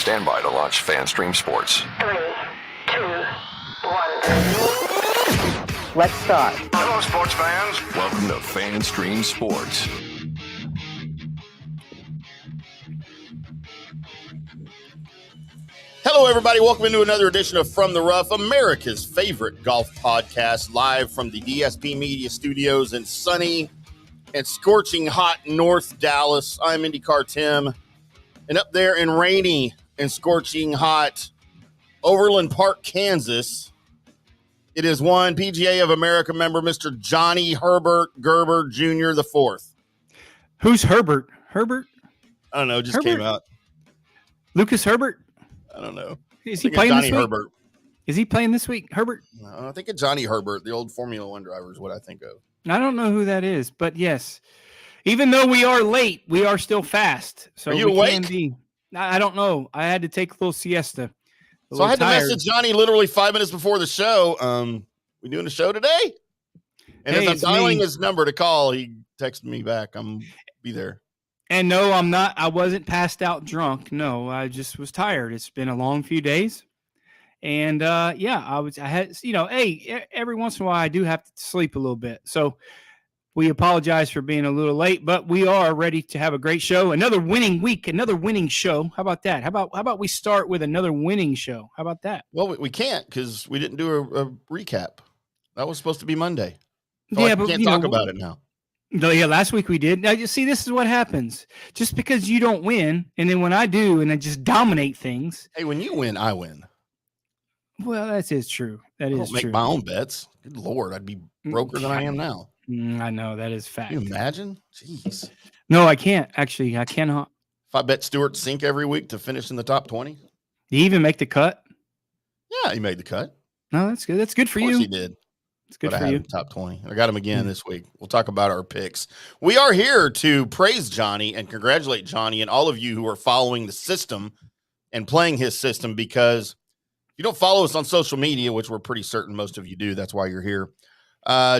Stand by to launch FanStream Sports. 3, 2, 1. Let's start. Hello, sports fans. Welcome to FanStream Sports. Hello, everybody. Welcome into another edition of From the Rough, America's favorite golf podcast, live from the DSP Media Studios in sunny and scorching hot North Dallas. I'm IndyCarTim, and up there in rainy and scorching hot Overland Park, Kansas, it is one PGA of America member, Mr. Johnny Herbert Gerber Jr. the Fourth. Who's Herbert? Herbert? I don't know. Just Herbert? came out. Lucas Herbert? I don't know. Is he playing this week? Herbert. Is he playing this week? Herbert? I think of Johnny Herbert, the old Formula One driver, is what I think of. I don't know who that is, but yes. Even though we are late, we are still fast. So are you awake? I don't know. I had to take a little siesta. So I had to message Johnny literally 5 minutes before the show. We doing a show today? And hey, as I'm dialing his number to call, he texted me back. I'm be there. And no, I'm not. I wasn't passed out drunk. No, I just was tired. It's been a long few days. And I had, every once in a while I do have to sleep a little bit. So we apologize for being a little late, but we are ready to have a great show. Another winning week, another winning show. How about that? How about we start with another winning show? How about that? Well, we can't because we didn't do a recap. That was supposed to be Monday. So yeah, but we can't talk about it now. No, yeah, last week we did. Now, you see, this is what happens. Just because you don't win, and then when I do, and I just dominate things. Hey, when you win, I win. Well, that is true. That is true. I don't make my own bets. Good Lord, I'd be broker than I am now. I know, that is fact. Can you imagine? Jeez. No, I can't. Actually, I cannot. If I bet Stuart Sink every week to finish in the top 20. Did he even make the cut? Yeah, he made the cut. No, that's good. That's good for you. Of course he did. It's good for you. Top 20. I got him again this week. We'll talk about our picks. We are here to praise Johnny and congratulate Johnny and all of you who are following the system and playing his system, because if you don't follow us on social media, which we're pretty certain most of you do, that's why you're here.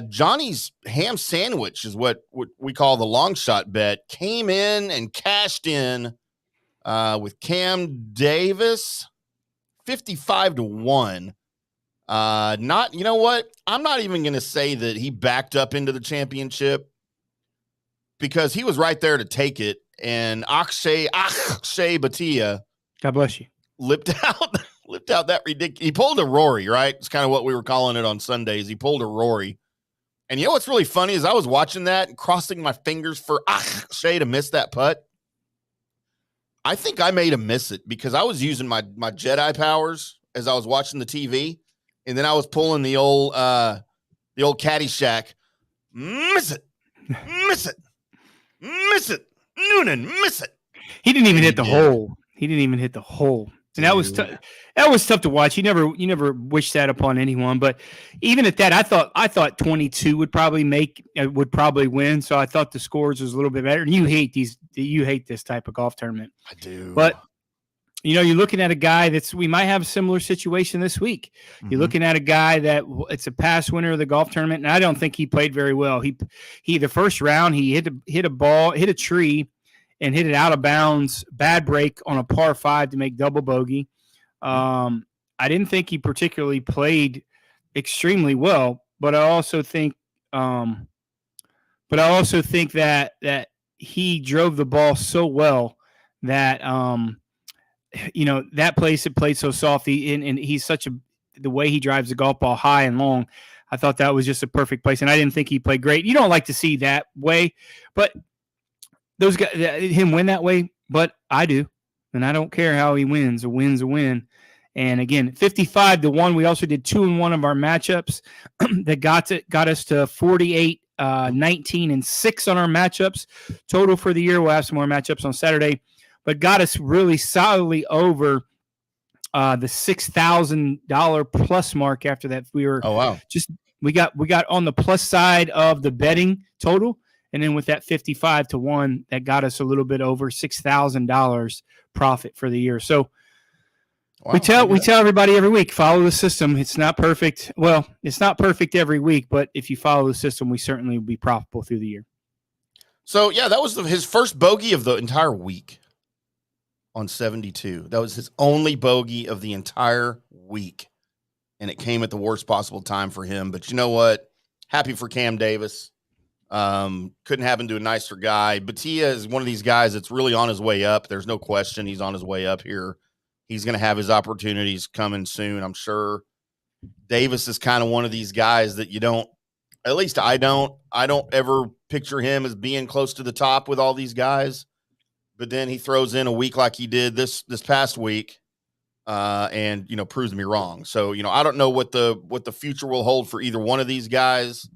Johnny's ham sandwich is what we call the long shot bet. Came in and cashed in with Cam Davis, 55-1. You know what? I'm not even going to say that he backed up into the championship, because he was right there to take it. And Akshay Bhatia, God bless you, lipped out that ridiculous. He pulled a Rory, right? It's kind of what we were calling it on Sundays. He pulled a Rory. And you know what's really funny is I was watching that and crossing my fingers for Akshay to miss that putt. I think I made him miss it because I was using my Jedi powers as I was watching the TV. And then I was pulling the old Caddyshack. Miss it. Noonan, miss it. He didn't even hit the hole. He didn't even hit the hole. And that was tough to watch. You never wish that upon anyone. But even at that, I thought 22 would probably win. So I thought the scores was a little bit better. And you hate this type of golf tournament. I do. But you're looking at a guy we might have a similar situation this week. Mm-hmm. You're looking at a guy that it's a past winner of the golf tournament, and I don't think he played very well. He the first round he hit a tree and hit it out of bounds, bad break on a par 5 to make double bogey. I didn't think he particularly played extremely well, but I also think that he drove the ball so well that that place it played so soft. And he's the way he drives the golf ball high and long. I thought that was just a perfect place, and I didn't think he played great. You don't like to see that way, but those guys, him win that way, but I do, and I don't care how he wins. A win's a win. And again, 55-1. We also did 2-1 of our matchups that got us to 48, 19, and 6 on our matchups total for the year. We'll have some more matchups on Saturday, but got us really solidly over the $6,000 plus mark. After that, we were we got on the plus side of the betting total. And then with that 55-1, that got us a little bit over $6,000 profit for the year. So we tell everybody every week, follow the system. It's not perfect. Well, it's not perfect every week, but if you follow the system, we certainly will be profitable through the year. So, yeah, that was his first bogey of the entire week on 72. That was his only bogey of the entire week. And it came at the worst possible time for him. But you know what? Happy for Cam Davis. Couldn't happen to a nicer guy. Batia is one of these guys that's really on his way up. There's no question he's on his way up here. He's going to have his opportunities coming soon, I'm sure. Davis is kind of one of these guys that you don't, at least I don't ever picture him as being close to the top with all these guys. But then he throws in a week like he did this past week, and, you know, proves me wrong. So, you know, I don't know what the future will hold for either one of these guys.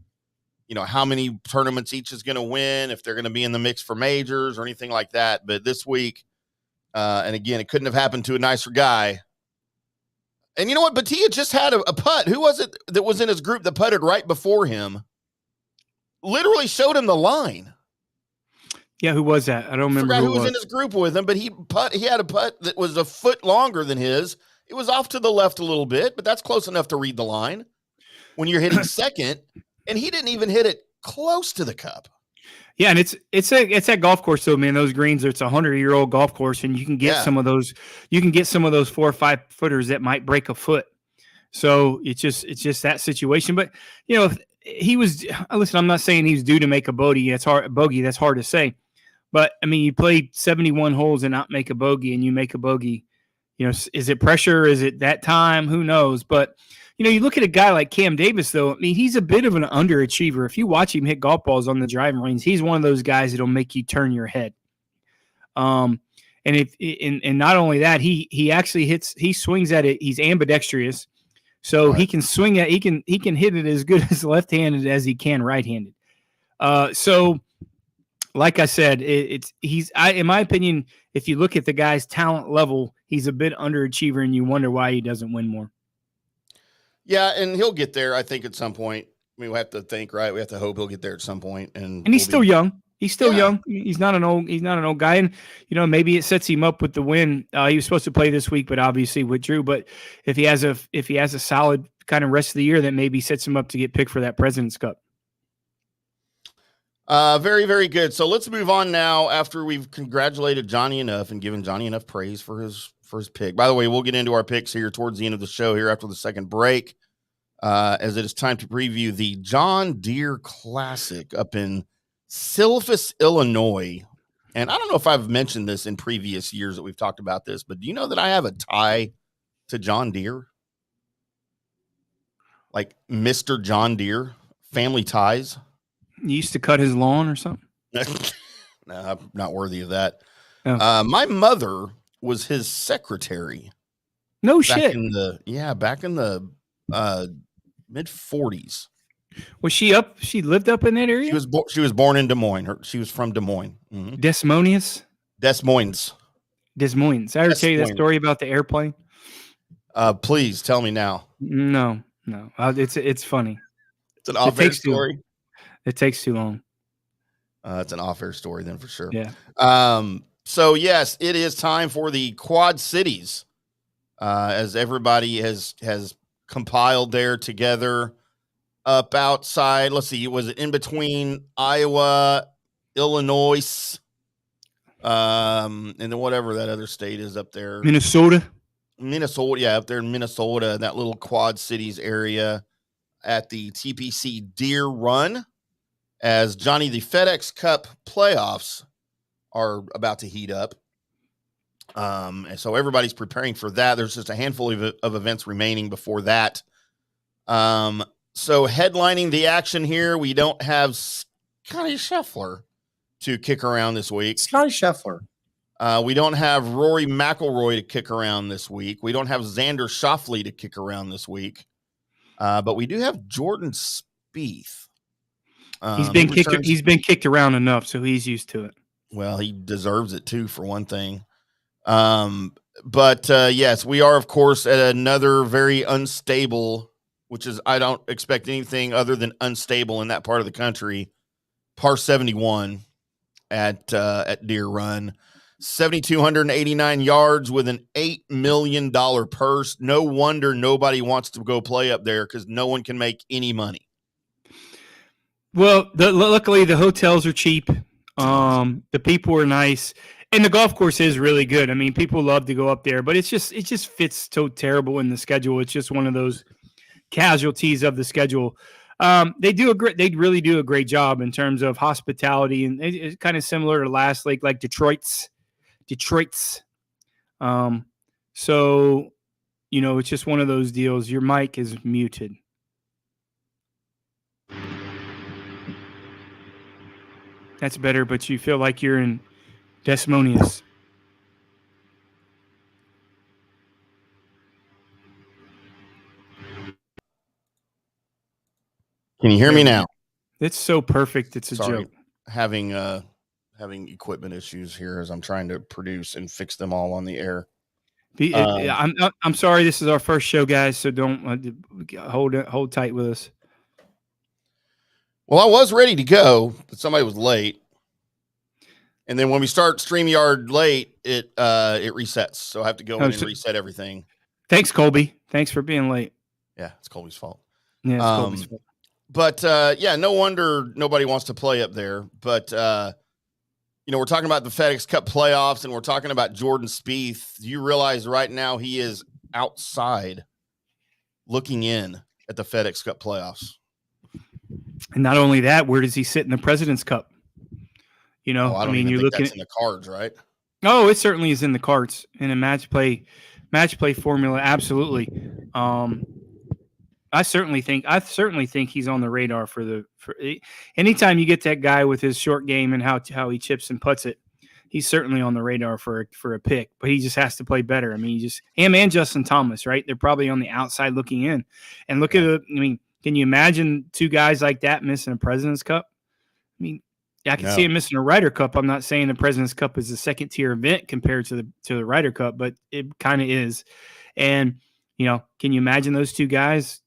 You know, how many tournaments each is going to win, if they're going to be in the mix for majors or anything like that. But this week, and again, it couldn't have happened to a nicer guy. And you know what? Batia just had a putt. Who was it that was in his group that putted right before him? Literally showed him the line. Yeah, who was that? I don't remember who was in his group with him, but he had a putt that was a foot longer than his. It was off to the left a little bit, but that's close enough to read the line when you're hitting second. And he didn't even hit it close to the cup. Yeah, and it's that golf course though, man. Those greens, it's 100-year-old golf course, and you can get some of those. You can get some of those 4 or 5 footers that might break a foot. So it's just that situation. But you know, he was. Listen, I'm not saying he's due to make a bogey. That's hard to say. But I mean, you played 71 holes and not make a bogey, and you make a bogey. You know, is it pressure? Is it that time? Who knows? But you know, you look at a guy like Cam Davis, though. I mean, he's a bit of an underachiever. If you watch him hit golf balls on the driving range, he's one of those guys that'll make you turn your head. And not only that, he actually hits. He swings at it. He's ambidextrous, so he can swing at. He can hit it as good as left-handed as he can right-handed. So, like I said, in my opinion, if you look at the guy's talent level, he's a bit underachiever, and you wonder why he doesn't win more. Yeah, and he'll get there, I think, at some point. I mean, we have to think, right? We have to hope he'll get there at some point. And he's still young. He's still young. He's not an old guy. And, you know, maybe it sets him up with the win. He was supposed to play this week, but obviously withdrew. But if he has a solid kind of rest of the year, that maybe sets him up to get picked for that President's Cup. Very, very good. So let's move on now after we've congratulated Johnny enough and given Johnny enough praise for his pick. By the way, we'll get into our picks here towards the end of the show here after the second break, as it is time to preview the John Deere Classic up in Silphus, Illinois. And I don't know if I've mentioned this in previous years that we've talked about this, but do you know that I have a tie to John Deere? Like Mr. John Deere, family ties. You used to cut his lawn or something? No, I'm not worthy of that. Oh. My mother was his secretary. No back shit. Back in the mid 40s. Was she up? She lived up in that area? She was born in Des Moines. She was from Des Moines. Mm-hmm. Des Moines. I ever tell you that story about the airplane? Please tell me now. No. It's funny. It's an off-air story. It takes too long. It's an off-air story then for sure. Yeah. So yes, it is time for the Quad Cities, as everybody has compiled there together up outside. Let's see, was it in between Iowa, Illinois, and then whatever that other state is up there, Minnesota, yeah, up there in Minnesota, that little Quad Cities area at the TPC Deere Run, as Johnny, the FedEx Cup playoffs are about to heat up. And so everybody's preparing for that. There's just a handful of events remaining before that. So headlining the action here, we don't have Scotty Scheffler to kick around this week. Scotty Scheffler. We don't have Rory McIlroy to kick around this week. We don't have Xander Schauffele to kick around this week. But we do have Jordan Spieth. He's been kicked around enough, so he's used to it. Well, he deserves it too, for one thing. But yes, we are, of course, at another very unstable, which is, I don't expect anything other than unstable in that part of the country. Par 71 at Deere Run, 7,289 yards with an $8 million purse. No wonder nobody wants to go play up there, because no one can make any money. Well, luckily the hotels are cheap. The people are nice, And the golf course is really good. I mean, people love to go up there, but it just fits so terrible in the schedule. It's just one of those casualties of the schedule. They really do a great job in terms of hospitality, and it's kind of similar to last league, like Detroit's. So it's just one of those deals. Your mic is muted. That's better, but you feel like you're in Desmonius. Can you hear me now? It's so perfect. It's a joke. Having equipment issues here as I'm trying to produce and fix them all on the air. I'm sorry. This is our first show, guys, so don't hold tight with us. Well, I was ready to go, but somebody was late. And then when we start StreamYard late, it resets. So I have to go in and reset everything. Thanks, Colby. Thanks for being late. Yeah, it's Colby's fault. Yeah, it's Colby's fault. But no wonder nobody wants to play up there. But we're talking about the FedEx Cup playoffs, and we're talking about Jordan Spieth. Do you realize right now he is outside looking in at the FedEx Cup playoffs? And not only that, where does he sit in the President's Cup? I don't even think that's in the cards, right? Oh, it certainly is in the cards in a match play formula. Absolutely. I certainly think he's on the radar for anytime you get that guy with his short game and how he chips and putts it, he's certainly on the radar for a pick, but he just has to play better. I mean, him and Justin Thomas, right? They're probably on the outside looking in, and look at it. I mean, can you imagine two guys like that missing a President's Cup? I mean, I can see him missing a Ryder Cup. I'm not saying the President's Cup is a second tier event compared to the Ryder Cup, but it kind of is. And can you imagine those two guys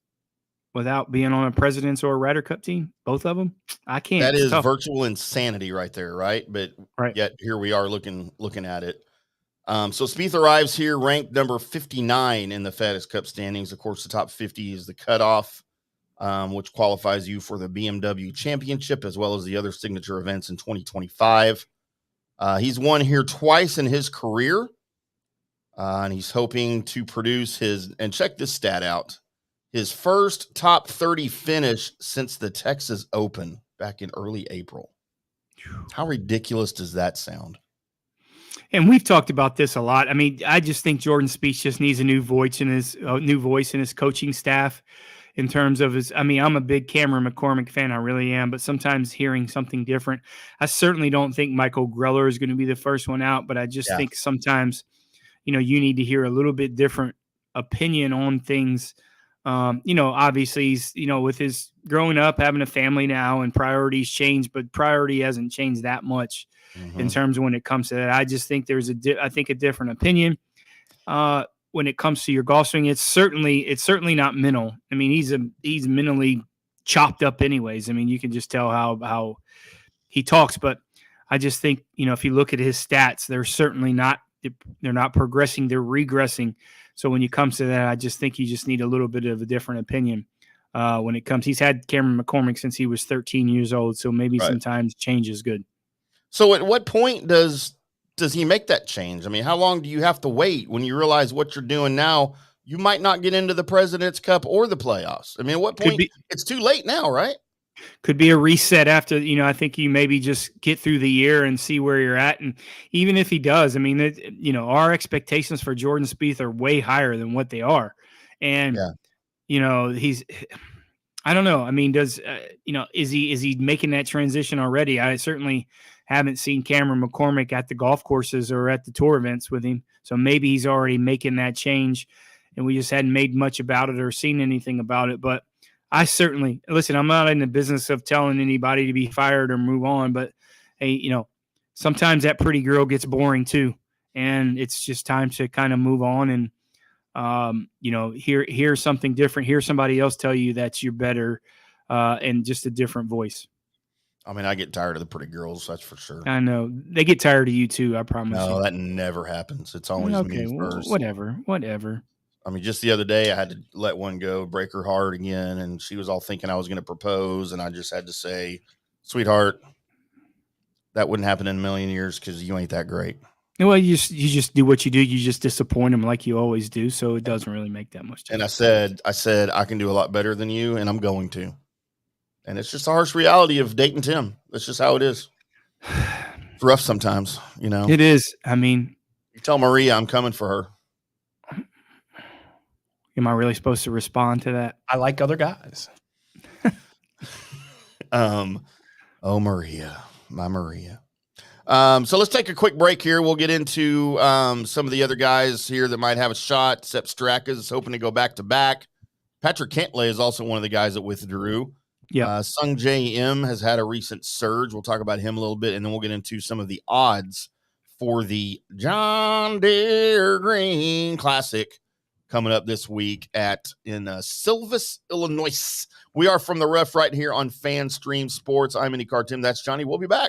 without being on a President's or a Ryder Cup team? Both of them? I can't. That is virtual insanity right there, right? But yet here we are looking at it. So Spieth arrives here ranked number 59 in the FedEx Cup standings. Of course, the top 50 is the cutoff, which qualifies you for the BMW Championship as well as the other signature events in 2025. He's won here twice in his career, and he's hoping to produce and check this stat out, his first top 30 finish since the Texas Open back in early April. How ridiculous does that sound? And we've talked about this a lot. I mean, I just think Jordan Spieth just needs a new voice in his coaching staff in terms of his. I mean, I'm a big Cameron McCormick fan. I really am. But sometimes hearing something different, I certainly don't think Michael Greller is going to be the first one out. But I just think sometimes, you need to hear a little bit different opinion on things. Obviously he's, with his growing up, having a family now and priorities change, but priority hasn't changed that much in terms of when it comes to that. I just think there's a different opinion when it comes to your golf swing. It's certainly not mental. I mean, he's mentally chopped up anyways. I mean, you can just tell how he talks, but I just think, if you look at his stats, they're not progressing, they're regressing. So when it comes to that, I just think you just need a little bit of a different opinion when it comes. He's had Cameron McCormick since he was 13 years old, so maybe sometimes change is good. So at what point does he make that change? I mean, how long do you have to wait when you realize what you're doing now? You might not get into the President's Cup or the playoffs. I mean, at what point? It's too late now, right? Could be a reset after, I think you maybe just get through the year and see where you're at. And even if he does, I mean, our expectations for Jordan Spieth are way higher than what they are. And, I don't know. I mean, is he making that transition already? I certainly haven't seen Cameron McCormick at the golf courses or at the tour events with him. So maybe he's already making that change and we just hadn't made much about it or seen anything about it. But I certainly listen. I'm not in the business of telling anybody to be fired or move on, but hey, sometimes that pretty girl gets boring too, and it's just time to kind of move on and hear something different. Hear somebody else tell you that you're better, and just a different voice. I mean, I get tired of the pretty girls, that's for sure. I know they get tired of you too. I promise. No, you. that never happens. It's always me first. Whatever. I mean, just the other day, I had to let one go, break her heart again, and she was all thinking I was going to propose, and I just had to say, sweetheart, that wouldn't happen in a million years because you ain't that great. Well, you just do what you do. You just disappoint them like you always do. So it doesn't really make that much difference. And I said, I can do a lot better than you, and I'm going to. And it's just a harsh reality of dating Tim. That's just how it is. It's rough sometimes, you know. It is. I mean, you tell Maria I'm coming for her. Am I really supposed to respond to that? I like other guys. Oh, Maria, my Maria. So let's take a quick break here. We'll get into some of the other guys here that might have a shot. Sepp Straka is hoping to go back to back. Patrick Cantlay is also one of the guys that withdrew. Yeah. Sung J M has had a recent surge. We'll talk about him a little bit, and then we'll get into some of the odds for the John Deere Green Classic coming up this week in Silvis, Illinois. We are from the rough right here on FanStream Sports. I'm IndyCarTim. That's Johnny. We'll be back.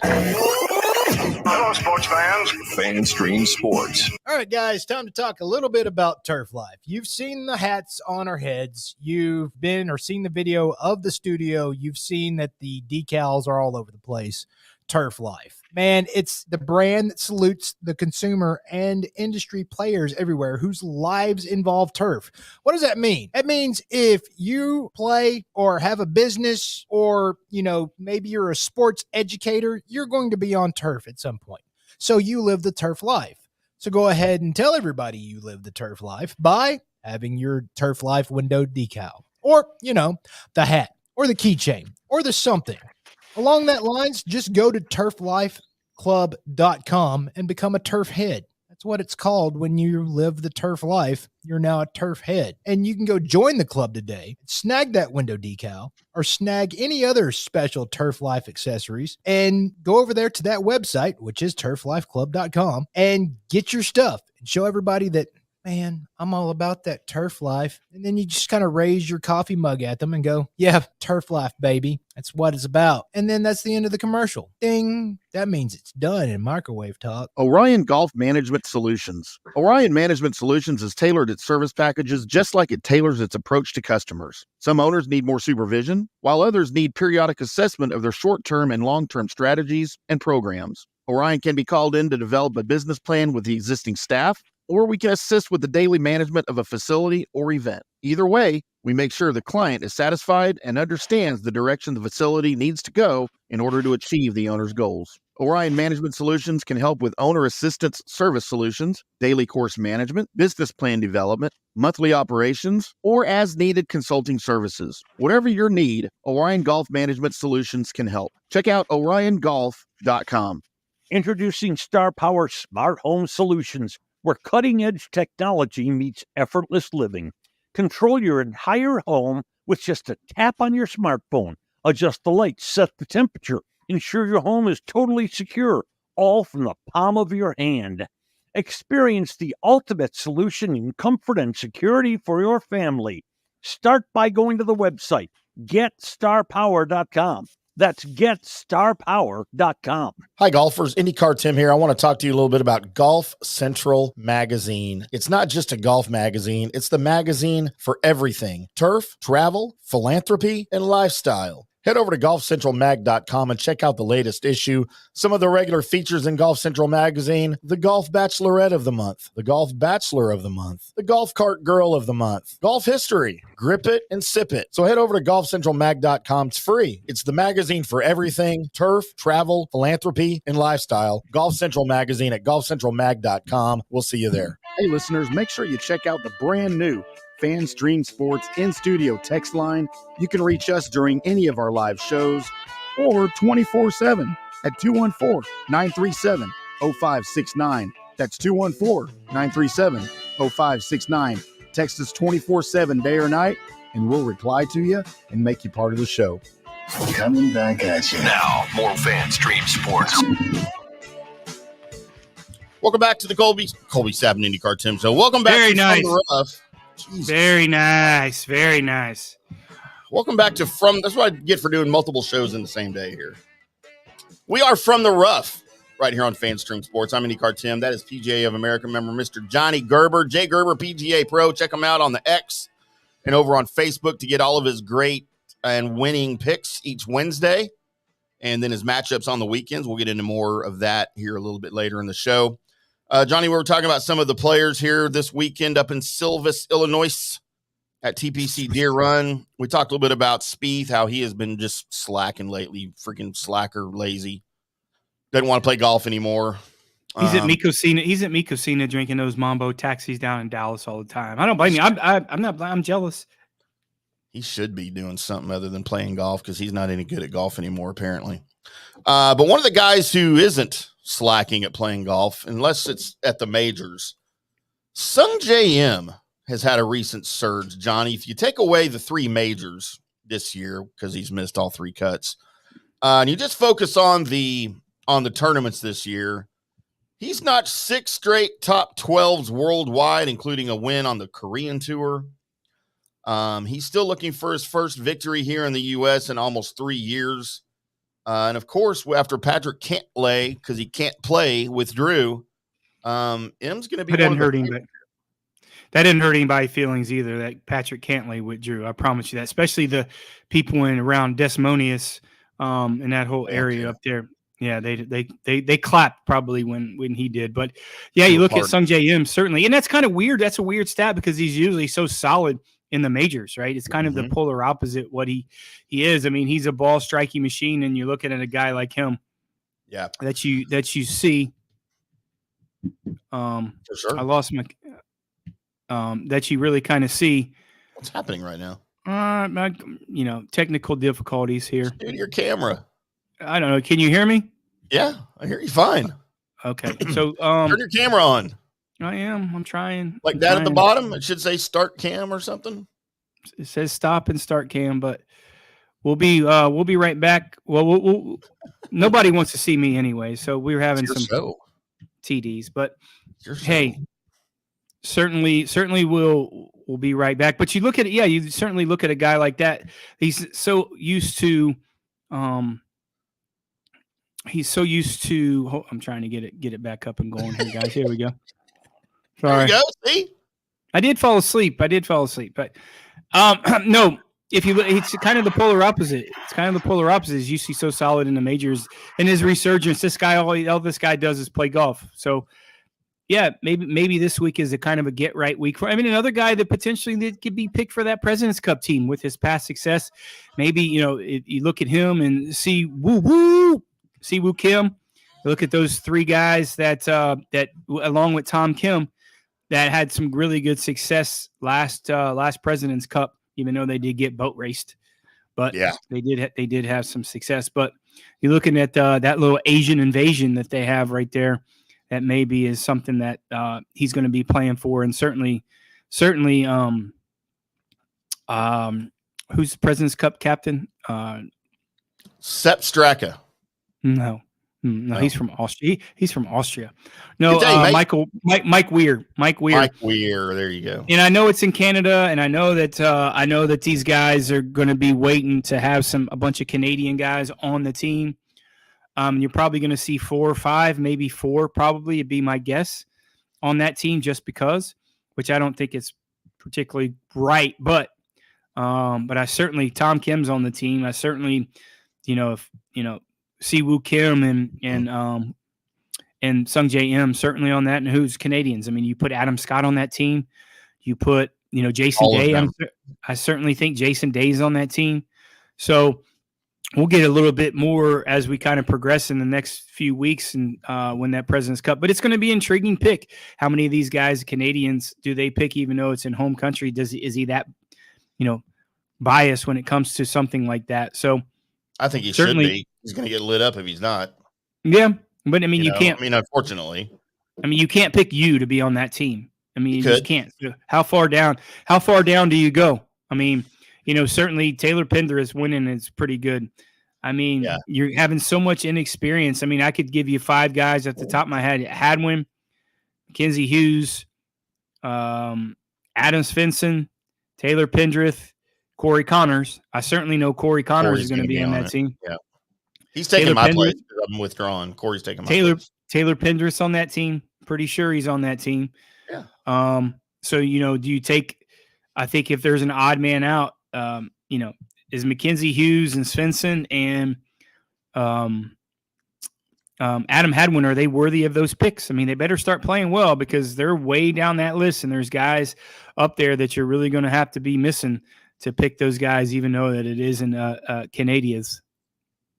Hello, sports fans. FanStream Sports. All right, guys, time to talk a little bit about Turf Life. You've seen the hats on our heads. You've been or seen the video of the studio. You've seen that the decals are all over the place. Turf Life. Man, it's the brand that salutes the consumer and industry players everywhere whose lives involve turf. What does that mean? It means if you play or have a business or, maybe you're a sports educator, you're going to be on turf at some point. So you live the turf life. So go ahead and tell everybody you live the turf life by having your Turf Life window decal or, the hat or the keychain or the something. Along that lines, just go to TurfLife.Club.com and become a turf head. That's what it's called when you live the turf life. You're now a turf head. And you can go join the club today, snag that window decal, or snag any other special Turf Life accessories, and go over there to that website, which is TurfLife.Club.com, and get your stuff and show everybody that, man, I'm all about that turf life. And then you just kind of raise your coffee mug at them and go, yeah, turf life, baby. That's what it's about. And then that's the end of the commercial. Ding. That means it's done in microwave talk. Orion Golf Management Solutions. Orion Management Solutions has tailored its service packages just like it tailors its approach to customers. Some owners need more supervision, while others need periodic assessment of their short-term and long-term strategies and programs. Orion can be called in to develop a business plan with the existing staff, or we can assist with the daily management of a facility or event. Either way, we make sure the client is satisfied and understands the direction the facility needs to go in order to achieve the owner's goals. Orion Management Solutions can help with owner assistance service solutions, daily course management, business plan development, monthly operations, or as-needed consulting services. Whatever your need, Orion Golf Management Solutions can help. Check out OrionGolf.com. Introducing Star Power Smart Home Solutions, where cutting-edge technology meets effortless living. Control your entire home with just a tap on your smartphone. Adjust the lights, set the temperature, ensure your home is totally secure, all from the palm of your hand. Experience the ultimate solution in comfort and security for your family. Start by going to the website, GetStarPower.com. That's GetStarPower.com. Hi, golfers. IndyCarTim here. I want to talk to you a little bit about Golf Central Magazine. It's not just a golf magazine. It's the magazine for everything: turf, travel, philanthropy, and lifestyle. Head over to golfcentralmag.com and check out the latest issue. Some of the regular features in Golf Central Magazine: the Golf Bachelorette of the Month, the Golf Bachelor of the Month, the Golf Cart Girl of the Month, Golf History, Grip It and Sip It. So head over to golfcentralmag.com. It's free. It's the magazine for everything: turf, travel, philanthropy, and lifestyle. Golf Central Magazine at golfcentralmag.com. We'll see you there. Hey, listeners, make sure you check out the brand new FanStream Sports in-studio text line. You can reach us during any of our live shows or 24/7 at 214-937-0569. That's 214-937-0569. Text us 24/7 day or night, and we'll reply to you and make you part of the show. Coming back at you. Now, more FanStream Sports. Welcome back to the Colby Sabin IndyCarTim Show. Welcome back Very to nice. From the Rough. Jesus. Very nice. Very nice. Welcome back to that's what I get for doing multiple shows in the same day here. We are From the Rough right here on FanStream Sports. I'm IndyCarTim. That is PGA of America member Mr. Johnny Gerber, J. Gerber PGA Pro. Check him out on the X and over on Facebook to get all of his great and winning picks each Wednesday, and then his matchups on the weekends. We'll get into more of that here a little bit later in the show. Johnny, we were talking about some of the players here this weekend up in Silvis, Illinois at TPC Deer Run. We talked a little bit about Spieth, how he has been just slacking lately, freaking slacker, lazy. Doesn't want to play golf anymore. He's at Mikosina. He's at Mikosina drinking those Mambo taxis down in Dallas all the time. I don't blame you. I'm jealous. He should be doing something other than playing golf because he's not any good at golf anymore, apparently. But one of the guys who isn't slacking at playing golf, unless it's at the majors, Sungjae Im has had a recent surge. Johnny, if you take away the 3 majors this year because he's missed all 3 cuts, and you just focus on the tournaments this year, he's notched 6 straight top 12s worldwide, including a win on the Korean Tour. He's still looking for his first victory here in the U.S. in almost 3 years. And of course, after Patrick Cantlay, because he can't play, withdrew, Im's going to be That didn't hurt anybody's feelings either, that Patrick Cantlay withdrew. I promise you that, especially the people in around Desmonius in that whole area up there. Yeah, they clapped probably when he did. But yeah, you look at Sungjae Im, certainly. And that's kind of weird. That's a weird stat because he's usually so solid in the majors, right? It's kind of the polar opposite what he is. I mean, he's a ball striking machine, and you're looking at a guy like him. Yeah. That you see. For sure. I lost my that you really kind of see. What's happening right now? Technical difficulties here. Just do your camera. I don't know. Can you hear me? Yeah, I hear you fine. Okay. So turn your camera on. I am. I'm trying. Like that at the bottom, it should say start cam or something. It says stop and start cam, but we'll be right back. Well, we'll nobody wants to see me anyway, so we're having some TDs. But hey, certainly we'll be right back. But you look at it, you certainly look at a guy like that. He's so used to I'm trying to get it back up and going here, guys. Here we go. Sorry. There you go. See? I did fall asleep, but no, it's kind of the polar opposite. It's kind of the polar opposite. Is you see so solid in the majors and his resurgence. This guy, all this guy does is play golf. So yeah, maybe this week is a kind of a get right week for. I mean, another guy that potentially could be picked for that President's Cup team with his past success. Maybe you look at him and see Woo Kim. Look at those 3 guys that along with Tom Kim that had some really good success last President's Cup, even though they did get boat raced. But yeah, they did have some success. But you're looking at that little Asian invasion that they have right there. That maybe is something that he's going to be playing for, and certainly, who's the President's Cup captain? Sepp Straka. No, he's from Austria. He's from Austria. No, Mike Weir. Mike Weir. There you go. And I know it's in Canada, and I know that these guys are going to be waiting to have a bunch of Canadian guys on the team. You're probably going to see 4 or 5, maybe 4, probably would be my guess on that team, just because, which I don't think it's particularly right. But I certainly, Tom Kim's on the team. I certainly, Siwoo Kim and Sungjae Im certainly on that, and who's Canadians. I mean, you put Adam Scott on that team. You put Jason Day. I certainly think Jason Day's on that team. So we'll get a little bit more as we kind of progress in the next few weeks and when that President's Cup. But it's going to be an intriguing pick. How many of these guys, Canadians, do they pick even though it's in home country? Is he that, biased when it comes to something like that? So I think he should be. He's going to get lit up if he's not. Yeah, but I mean, you can't. I mean, unfortunately. I mean, you can't pick you to be on that team. I mean, you just can't. How far down do you go? I mean, certainly Taylor Pendergrass winning is pretty good. I mean, You're having so much inexperience. I mean, I could give you 5 guys at the top of my head: Hadwin, Mackenzie Hughes, Adam Svensson, Taylor Pendergrass, Corey Connors. I certainly know Corey Connors is going to be on that team. Yeah, he's taking my place. I'm withdrawn. Corey's taking my place. Taylor Pendergrass on that team. Pretty sure he's on that team. Yeah. So do you take? I think if there's an odd man out, is Mackenzie Hughes and Svensson and Adam Hadwin, are they worthy of those picks? I mean, they better start playing well because they're way down that list, and there's guys up there that you're really going to have to be missing to pick those guys, even though that it isn't Canadians.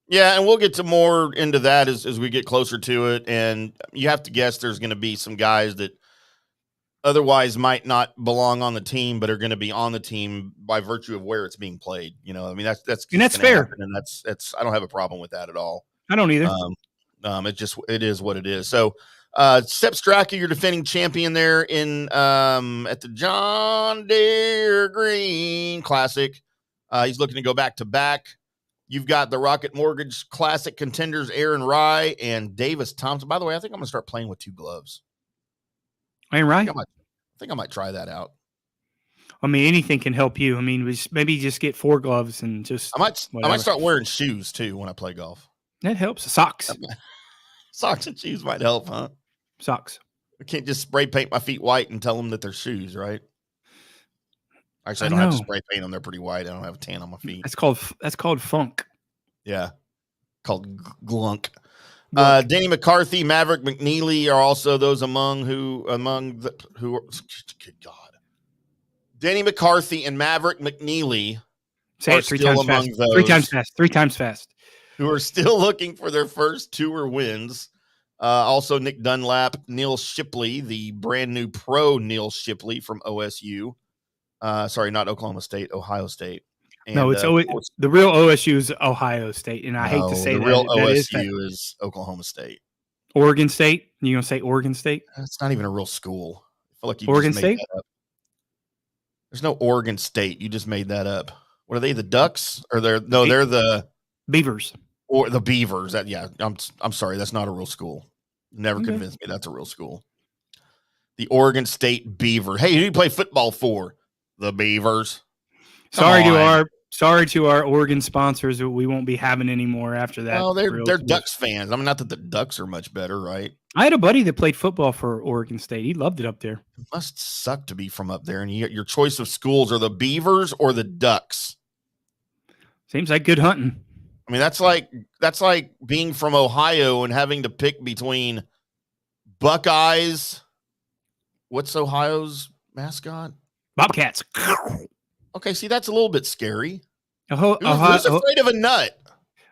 Yeah, and we'll get to more into that as we get closer to it. And you have to guess there's going to be some guys that otherwise might not belong on the team, but are going to be on the team by virtue of where it's being played. You know, I mean, that's fair. happen, and that's I don't have a problem with that at all. I don't either. It is what it is. So, Sepp Straka, your defending champion there in at the John Deere Green Classic. He's looking to go back to back. You've got the Rocket Mortgage Classic contenders Aaron Rye and Davis Thompson. By the way, I think I'm going to start playing with 2 gloves. Aaron Rye? I think I might try that out. I mean, anything can help you. I mean, maybe just get 4 gloves and just. I might start wearing shoes too when I play golf. That helps. Socks. Socks and shoes might help, huh? Socks. I can't just spray paint my feet white and tell them that they're shoes, right? Actually, I don't have to spray paint them. They're pretty white. I don't have a tan on my feet. That's called funk. Yeah. Called glunk. Danny McCarthy, Maverick McNeely are also those among who good God. Danny McCarthy and Maverick McNeely Say it 3 times fast. 3 times fast. 3 times fast. Who are still looking for their first tour wins. Also Nick Dunlap, Neil Shipley, the brand new pro Neil Shipley from OSU. Sorry, not Oklahoma State, Ohio State. And, no, it's the real OSU is Ohio State, and I hate to say the real OSU is Oklahoma State. Oregon State? You gonna say Oregon State? It's not even a real school. I feel like you Oregon just made State. That up. There's no Oregon State. You just made that up. What are they? The Ducks? Or they're the Beavers. Or the Beavers. I'm sorry. That's not a real school. Never convinced me that's a real school. The Oregon State Beaver. Hey, who do you play football for? The Beavers. Sorry to our Oregon sponsors that we won't be having anymore after that. Oh, they're Ducks fans. I mean, not that the Ducks are much better, right? I had a buddy that played football for Oregon State. He loved it up there. It must suck to be from up there. And your choice of schools are the Beavers or the Ducks. Seems like good hunting. I mean, that's like being from Ohio and having to pick between Buckeyes. What's Ohio's mascot? Bobcats. Okay, see, that's a little bit scary. Who's afraid of a nut?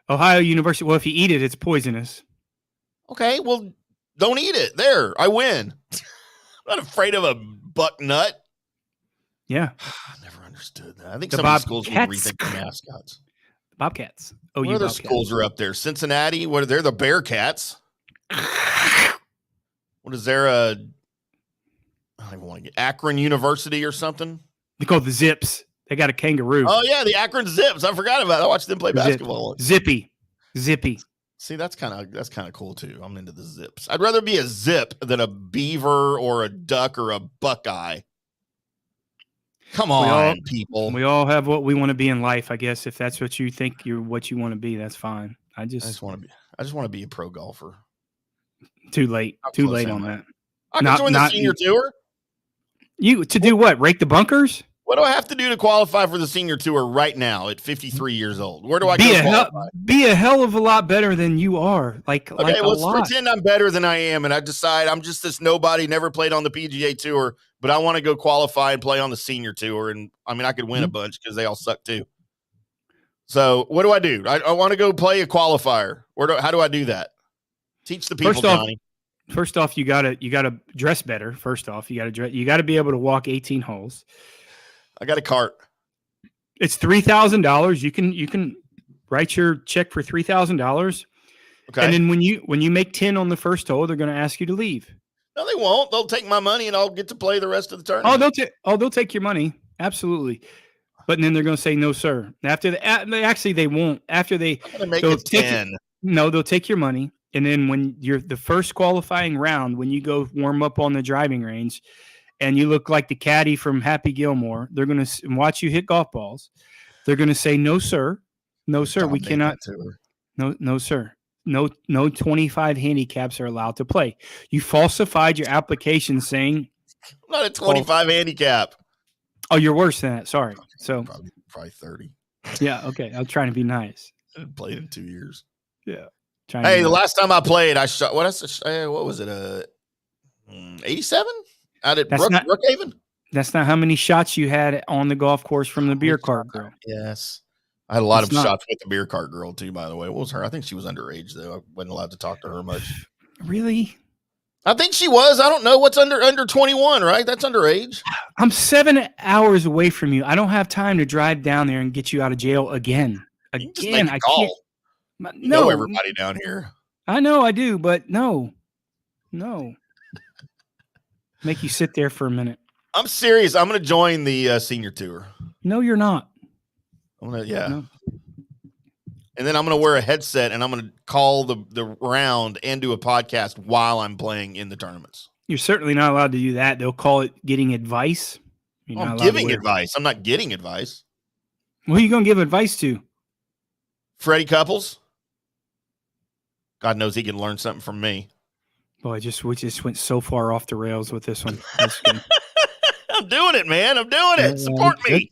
Ohio University. Well, if you eat it, it's poisonous. Okay, well, don't eat it. There, I win. I'm not afraid of a buck nut. Yeah. I never understood that. I think some of the schools would rethink the mascots. Bobcats. What other schools are up there? Cincinnati. They're the Bearcats. What is there? I don't even want to get Akron University or something. They call the Zips. They got a kangaroo. Oh yeah, the Akron Zips. I forgot about it. I watched them play basketball. Zippy. See, that's kind of cool too. I'm into the Zips. I'd rather be a Zip than a Beaver or a Duck or a Buckeye. Come on, people. We all have what we want to be in life, I guess. If that's what you think what you want to be, that's fine. I just want to be a pro golfer. Too late. Too late on that. I can join the senior tour. Do what? Rake the bunkers? What do I have to do to qualify for the senior tour right now at 53 years old? Where do I go qualify? Be a hell of a lot better than you are. Let's pretend I'm better than I am, and I decide I'm just this nobody, never played on the PGA Tour, but I want to go qualify and play on the senior tour. And I mean, I could win a bunch because they all suck too. So what do? I want to go play a qualifier. How do I do that? Teach the people, Johnny. First off, you gotta dress better. First off, you gotta be able to walk 18 holes. I got a cart. It's $3,000. You can write your check for $3,000. Okay. And then when you make 10 on the first hole, they're going to ask you to leave. No, they won't. They'll take my money and I'll get to play the rest of the tournament. They'll take your money. Absolutely. But then they're going to say no, sir. After they won't. After they make it 10. They'll take your money. And then when you're the first qualifying round, when you go warm up on the driving range, and you look like the caddy from Happy Gilmore, they're going to watch you hit golf balls. They're going to say, no, sir. No, sir. We cannot. No, sir. No 25 handicaps are allowed to play. You falsified your application saying. I'm not a 25 handicap. Oh, you're worse than that. Sorry. So probably 30. Yeah. Okay. I'm trying to be nice. I haven't played in 2 years. Yeah. Hey, the last time I played, I shot what was it? 87 out at Brookhaven. That's not how many shots you had on the golf course from the beer cart girl. Yes. I had a lot of shots with the beer cart girl too, by the way. What was her? I think she was underage though. I wasn't allowed to talk to her much. Really? I think she was. I don't know what's under 21, right? That's underage. I'm 7 hours away from you. I don't have time to drive down there and get you out of jail again. Again, I can't. No, you know everybody down here. I know I do, but no. Make you sit there for a minute. I'm serious. I'm going to join the senior tour. No, you're not. I'm going to, No. And then I'm going to wear a headset and I'm going to call the round and do a podcast while I'm playing in the tournaments. You're certainly not allowed to do that. They'll call it getting advice. I'm giving advice. I'm not getting advice. Who are you going to give advice to? Freddie Couples. God knows he can learn something from me. Boy, we just went so far off the rails with this one. I'm doing it, man. I'm doing it. Support me.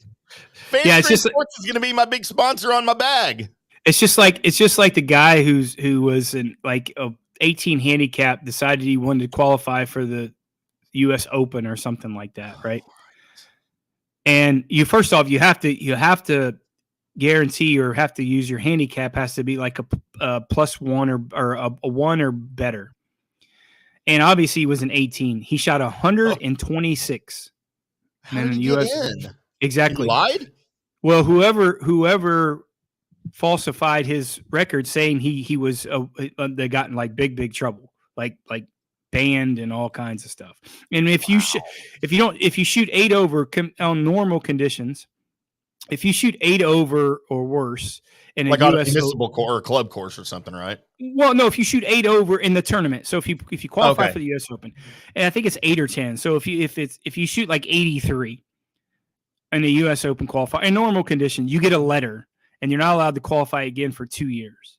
Fanstream Sports is going to be my big sponsor on my bag. It's just like the guy who was in like a 18 handicap decided he wanted to qualify for the U.S. Open or something like that, right? And you first off, you have to guarantee or have to use your handicap has to be like a +1 or a 1 or better. And obviously he was an 18. He shot 126. How did he get in? Exactly. He lied? Well, whoever falsified his record saying he was they got in like big trouble, like banned and all kinds of stuff. And if you shoot 8 over on normal conditions, if you shoot 8 over or worse in like a on US a municipal or a club course or something, right? Well, no, if you shoot 8 over in the tournament. So if you qualify for the US Open, and I think it's 8 or 10. So if you shoot like 83 in the US Open qualify in normal conditions, you get a letter and you're not allowed to qualify again for 2 years.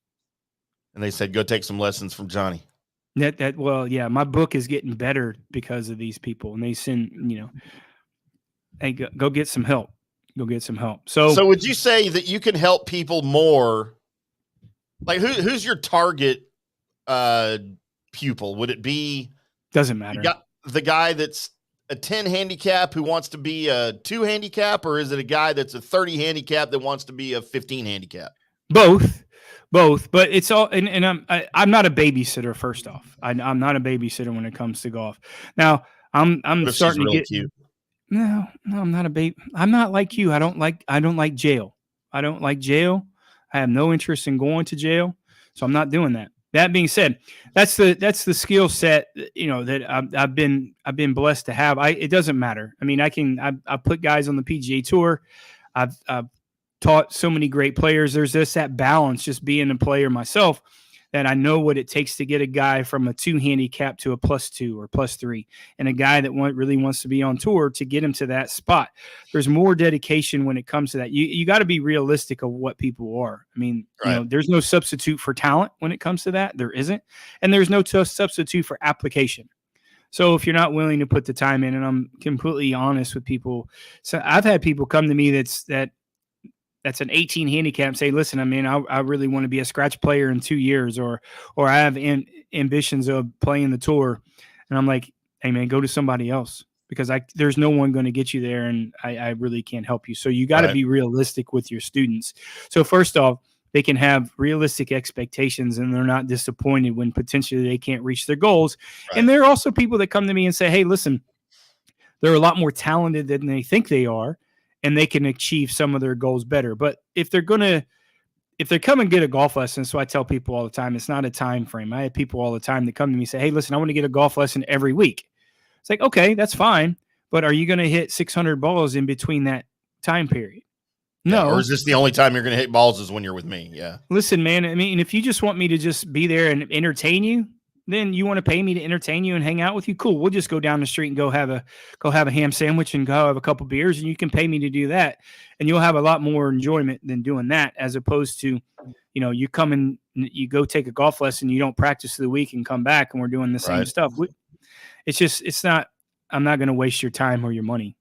And they said, go take some lessons from Johnny. Well, yeah, my book is getting better because of these people. And they send, hey, go get some help. Go get some help. So would you say that you can help people more? Like who's your target pupil? Would it be doesn't matter. The guy that's a 10 handicap who wants to be a 2 handicap, or is it a guy that's a 30 handicap that wants to be a 15 handicap? Both, but it's all, and I'm not a babysitter. First off, I'm not a babysitter when it comes to golf. Now I'm starting to get cute. No, I'm not a baby. I'm not like you. I don't like jail. I don't like jail. I have no interest in going to jail, so I'm not doing that. That being said, that's the skill set, that I've been blessed to have. It doesn't matter. I mean, I put guys on the PGA Tour. I've taught so many great players. There's just that balance, just being a player myself, that I know what it takes to get a guy from a 2 handicap to a +2 or +3, and a guy that really wants to be on tour to get him to that spot. There's more dedication when it comes to that. You got to be realistic of what people are. I mean, there's no substitute for talent when it comes to that. There isn't. And there's no substitute for application. So if you're not willing to put the time in, and I'm completely honest with people. So I've had people come to me that's an 18 handicap say, listen, I mean, I really want to be a scratch player in 2 years, or I have ambitions of playing the tour. And I'm like, hey man, go to somebody else, because there's no one going to get you there. And I really can't help you. So you got to be realistic with your students. So first off, they can have realistic expectations and they're not disappointed when potentially they can't reach their goals. Right. And there are also people that come to me and say, hey, listen, they're a lot more talented than they think they are, and they can achieve some of their goals better. But if they come and get a golf lesson, so I tell people all the time, it's not a time frame. I have people all the time that come to me and say, hey, listen, I want to get a golf lesson every week. It's like, okay, that's fine. But are you going to hit 600 balls in between that time period? No. Or is this the only time you're going to hit balls is when you're with me? Yeah. Listen, man, I mean, if you just want me to just be there and entertain you, then you want to pay me to entertain you and hang out with you? Cool. We'll just go down the street and go have a ham sandwich and go have a couple beers, and you can pay me to do that. And you'll have a lot more enjoyment than doing that, as opposed to, you come and you go take a golf lesson, you don't practice the week and come back and we're doing the same stuff. I'm not going to waste your time or your money.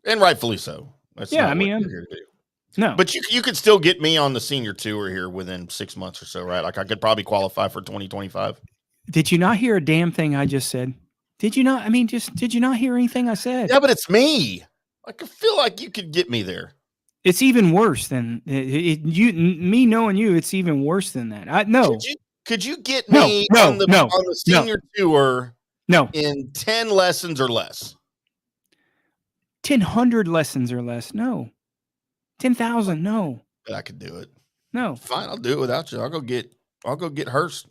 And rightfully so. That's I mean, here to do. No. But you could still get me on the senior tour here within 6 months or so, right? Like I could probably qualify for 2025. Did you not hear a damn thing I just said? Did you not? I mean, did you not hear anything I said? Yeah, but it's me. I could feel like you could get me there. It's even worse than me knowing you. It's even worse than that. No. Could you get me on the senior tour? No. In 10 lessons or less. 1,000 lessons or less. No. 10,000. No. But I could do it. No. Fine, I'll do it without you. I'll go get Hurst.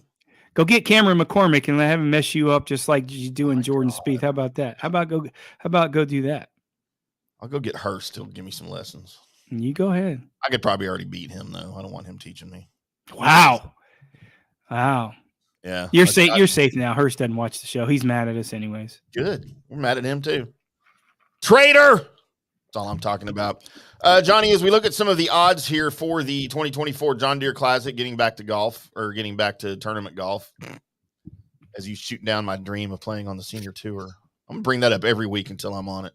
Go get Cameron McCormick and have him mess you up just like you do in Jordan Spieth. How about that? How about go do that? I'll go get Hurst. He'll give me some lessons. You go ahead. I could probably already beat him though. I don't want him teaching me. Wow. Yeah. You're safe. You're safe now. Hurst doesn't watch the show. He's mad at us anyways. Good. We're mad at him too. Traitor. That's all I'm talking about. Johnny, as we look at some of the odds here for the 2024 John Deere Classic, getting back to tournament golf, as you shoot down my dream of playing on the senior tour. I'm going to bring that up every week until I'm on it.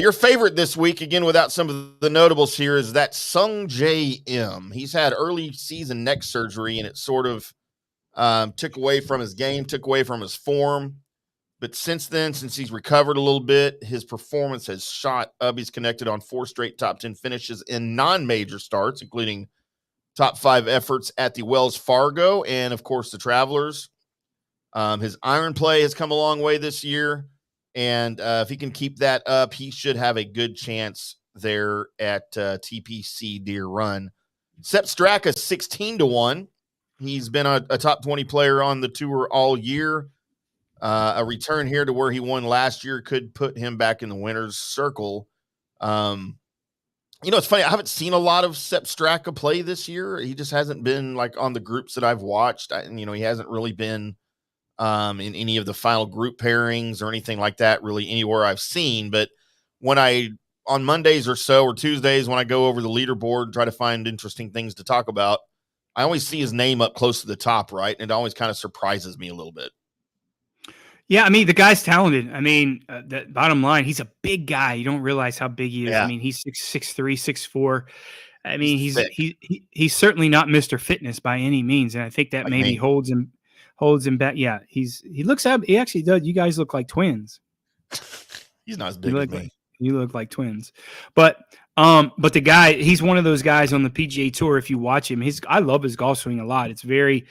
Your favorite this week, again, without some of the notables here, is that Sung J M. He's had early season neck surgery, and it sort of took away from his game, took away from his form. But since then, since he's recovered a little bit, his performance has shot up. He's connected on 4 straight top 10 finishes in non-major starts, including top 5 efforts at the Wells Fargo and, of course, the Travelers. His iron play has come a long way this year. And if he can keep that up, he should have a good chance there at TPC Deere Run. Sepp Straka 16-1. He's been a top 20 player on the tour all year. A return here to where he won last year could put him back in the winner's circle. It's funny. I haven't seen a lot of Sepp Straka play this year. He just hasn't been like on the groups that I've watched. He hasn't really been in any of the final group pairings or anything like that, really anywhere I've seen. But when on Mondays or so, or Tuesdays, when I go over the leaderboard and try to find interesting things to talk about, I always see his name up close to the top, right? And it always kind of surprises me a little bit. Yeah, I mean, the guy's talented. I mean, the bottom line, he's a big guy. You don't realize how big he is. Yeah. I mean, he's 6'3", 6'4". I mean, he's certainly not Mr. Fitness by any means, and I think that maybe holds him back. Yeah, he actually does. You guys look like twins. He's not as big as me. You look like twins, but the guy, he's one of those guys on the PGA Tour. If you watch him, I love his golf swing a lot. It's very,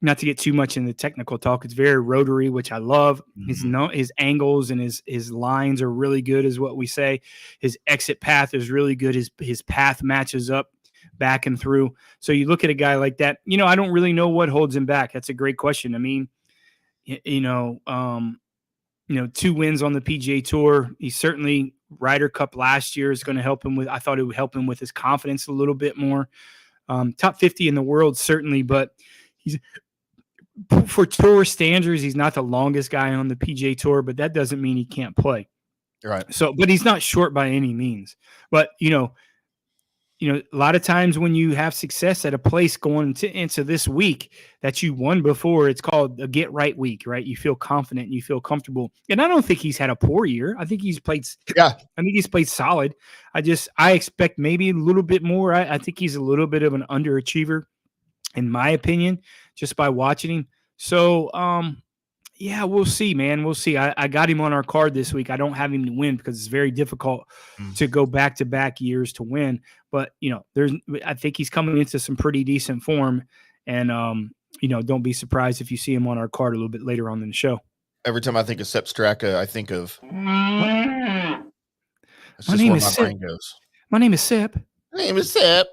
not to get too much into technical talk, it's very rotary, which I love. Mm-hmm. His angles and his lines are really good, is what we say. His exit path is really good. His path matches up back and through. So you look at a guy like that, I don't really know what holds him back. That's a great question. I mean, 2 wins on the PGA Tour. He certainly, Ryder Cup last year is going to help him with, I thought it would help him with his confidence a little bit more. Top 50 in the world, certainly, but he's, for tour standards, he's not the longest guy on the PGA Tour, but that doesn't mean he can't play. Right. So, but he's not short by any means. But, a lot of times when you have success at a place going into this week that you won before, it's called a get right week, right? You feel confident and you feel comfortable. And I don't think he's had a poor year. I think he's played. Yeah. I think he's played solid. I expect maybe a little bit more. I think he's a little bit of an underachiever, in my opinion, just by watching him. So, yeah, we'll see, man. We'll see. I got him on our card this week. I don't have him to win because it's very difficult to go back-to-back years to win. But, I think he's coming into some pretty decent form. And, don't be surprised if you see him on our card a little bit later on in the show. Every time I think of Sepp Straka, I think of my name is Sepp. My name is Sepp. My name is Sepp.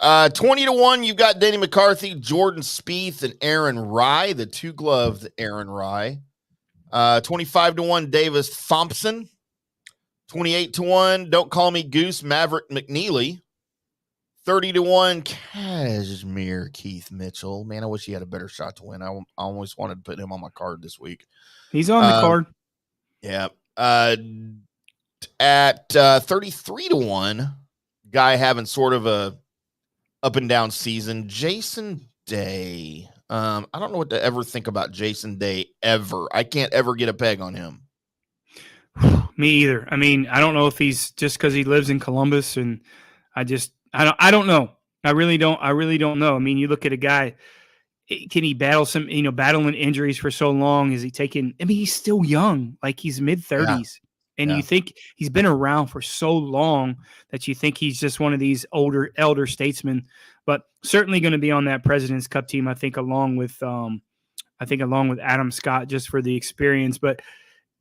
20-1, you've got Danny McCarthy, Jordan Spieth, and Aaron Rye, the 2-gloved Aaron Rye. 25-1, Davis Thompson. 28-1, Don't Call Me Goose, Maverick McNeely. 30-1, Cashmere Keith Mitchell. Man, I wish he had a better shot to win. I almost wanted to put him on my card this week. He's on the card. Yeah. At 33-1, guy having sort of a up and down season, Jason Day. I don't know what to ever think about Jason Day ever. I can't ever get a peg on him. Me either. I mean, I don't know if he's just because he lives in Columbus, and I don't know. I really don't know. I mean, you look at a guy. Can he battle battling injuries for so long? Is he taking? I mean, he's still young. Like, he's mid-30s, and Yeah. you think he's been around for so long that you think he's just one of these elder statesmen. But certainly going to be on that President's Cup team. I think along with Adam Scott, just for the experience. But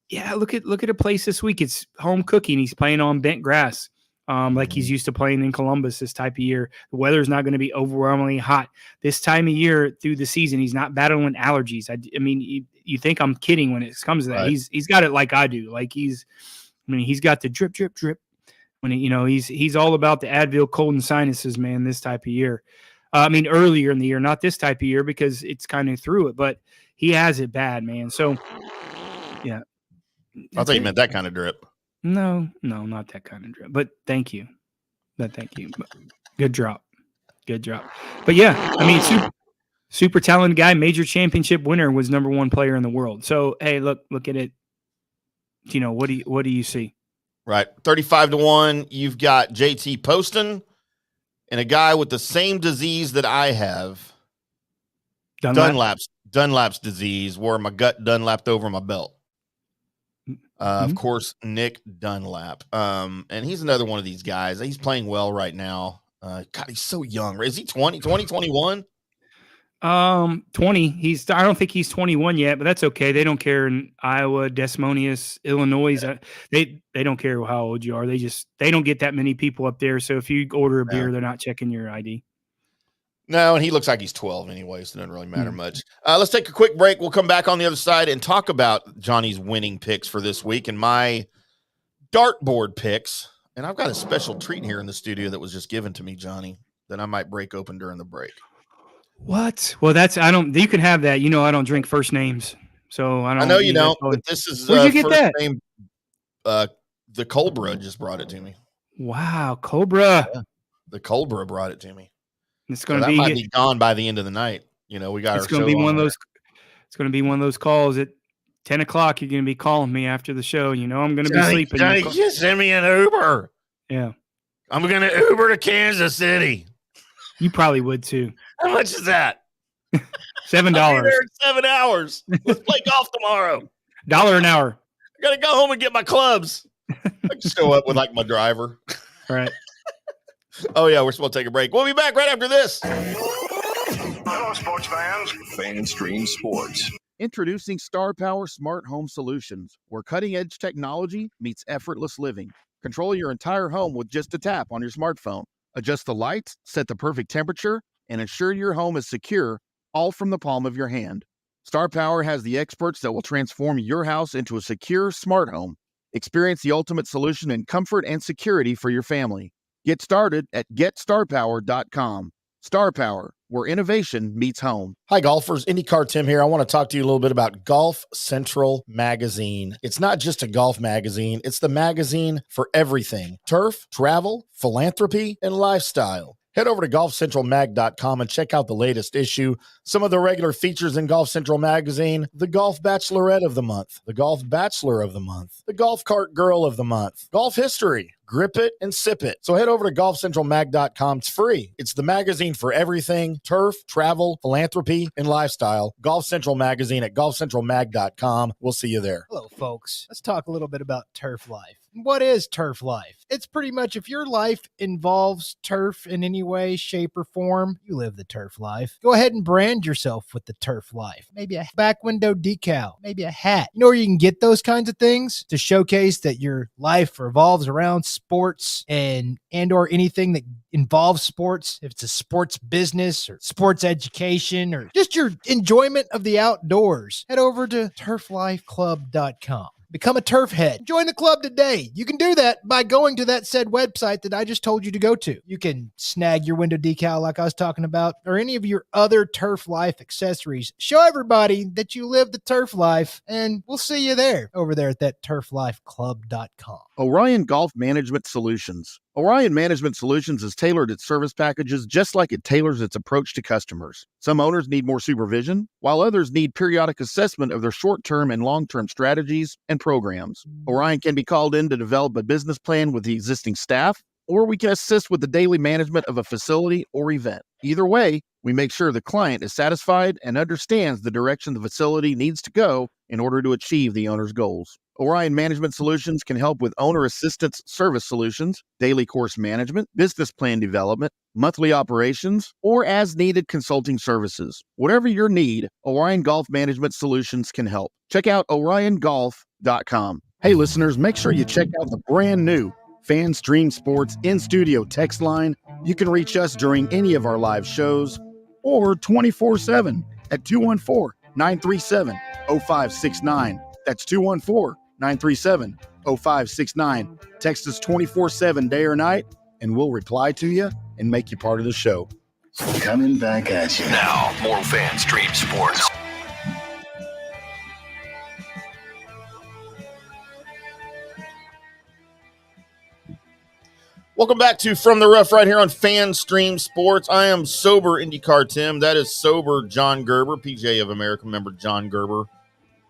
yeah, look at a place this week. It's home cooking. He's playing on bent grass. Like he's used to playing in Columbus this type of year. The weather's not going to be overwhelmingly hot this time of year through the season. He's not battling allergies. I mean, you think I'm kidding when it comes to that. Right. He's got it like I do. Like he's got the drip, drip, drip. When he's all about the Advil cold and sinuses, man. This type of year. I mean, earlier in the year, not this type of year because it's kind of through it, but he has it bad, man. So yeah, I thought you meant that kind of drip. No, not that kind of drip. But thank you. Thank you. Good drop. But yeah, I mean, super talented guy, major championship winner, was number one player in the world. So hey, look at it. What do you see? Right, 35-1. You've got JT Poston and a guy with the same disease that I have. Dunlap's disease, where my gut Dunlapped over my belt. Of course, Nick Dunlap. And he's another one of these guys. He's playing well right now. God, he's so young. Is he 21? 20. I don't think he's 21 yet, but that's okay. They don't care in Iowa, Des Moines, Illinois. They don't care how old you are. They don't get that many people up there. So if you order a beer, they're not checking your ID. No, and he looks like he's 12 anyway, so it doesn't really matter much. Let's take a quick break. We'll come back on the other side and talk about Johnny's winning picks for this week and my dartboard picks. And I've got a special treat here in the studio that was just given to me, Johnny, that I might break open during the break. What? Well, you can have that. I don't drink first names. So I don't. I know you don't, but this is where'd you get first that? name. The Cobra just brought it to me. Wow, Cobra. Yeah, the Cobra brought it to me. It's going So to might be gone by the end of the night. We got. It's going to be one of those. It's going to be one of those calls at 10 o'clock. You're going to be calling me after the show. I'm going to be sleeping. Johnny, just send me an Uber. Yeah, I'm going to Uber to Kansas City. You probably would too. How much is that? $7. I'll be there in 7 hours. Let's play golf tomorrow. $1 an hour. I got to go home and get my clubs. I just show up with my driver. All right. Oh, yeah, we're supposed to take a break. We'll be back right after this. Hello, sports fans. FanStream Sports. Introducing Star Power Smart Home Solutions, where cutting-edge technology meets effortless living. Control your entire home with just a tap on your smartphone. Adjust the lights, set the perfect temperature, and ensure your home is secure, all from the palm of your hand. Star Power has the experts that will transform your house into a secure, smart home. Experience the ultimate solution in comfort and security for your family. Get started at GetStarPower.com. Star Power, where innovation meets home. Hi, golfers. IndyCarTim here. I want to talk to you a little bit about Golf Central Magazine. It's not just a golf magazine. It's the magazine for everything: turf, travel, philanthropy, and lifestyle. Head over to golfcentralmag.com and check out the latest issue. Some of the regular features in Golf Central Magazine: the Golf Bachelorette of the Month, the Golf Bachelor of the Month, the Golf Cart Girl of the Month, Golf History, Grip It, and Sip It. So head over to golfcentralmag.com. It's free. It's the magazine for everything: turf, travel, philanthropy, and lifestyle. Golf Central Magazine at golfcentralmag.com. We'll see you there. Hello, folks. Let's talk a little bit about Turf Life. What is Turf Life? It's pretty much, if your life involves turf in any way, shape, or form, you live the Turf Life. Go ahead and brand yourself with the Turf Life. Maybe a back window decal, maybe a hat. You know where you can get those kinds of things to showcase that your life revolves around sports and or anything that involves sports. If it's a sports business or sports education or just your enjoyment of the outdoors, head over to TurfLife.Club.com. Become a turf head. Join the club today. You can do that by going to that said website that I just told you to go to. You can snag your window decal like I was talking about, or any of your other Turf Life accessories. Show everybody that you live the turf life, and we'll see you there over there at that TurfLife.Club.com. Orion Golf Management Solutions. Orion Management Solutions has tailored its service packages just like it tailors its approach to customers. Some owners need more supervision, while others need periodic assessment of their short-term and long-term strategies and programs. Orion can be called in to develop a business plan with the existing staff, or we can assist with the daily management of a facility or event. Either way, we make sure the client is satisfied and understands the direction the facility needs to go in order to achieve the owner's goals. Orion Management Solutions can help with owner assistance service solutions, daily course management, business plan development, monthly operations, or as-needed consulting services. Whatever your need, Orion Golf Management Solutions can help. Check out oriongolf.com. Hey, listeners, make sure you check out the brand new FanStream Sports in-studio text line. You can reach us during any of our live shows or 24/7 at 214-937-0569. That's 214-937-0569. Text us 24/7 day or night, and we'll reply to you and make you part of the show. Coming back at you. Now, more FanStream Sports. Welcome back to From the Rough right here on FanStream Sports. I am sober IndyCar Tim. That is sober John Gerber, PGA of America member John Gerber.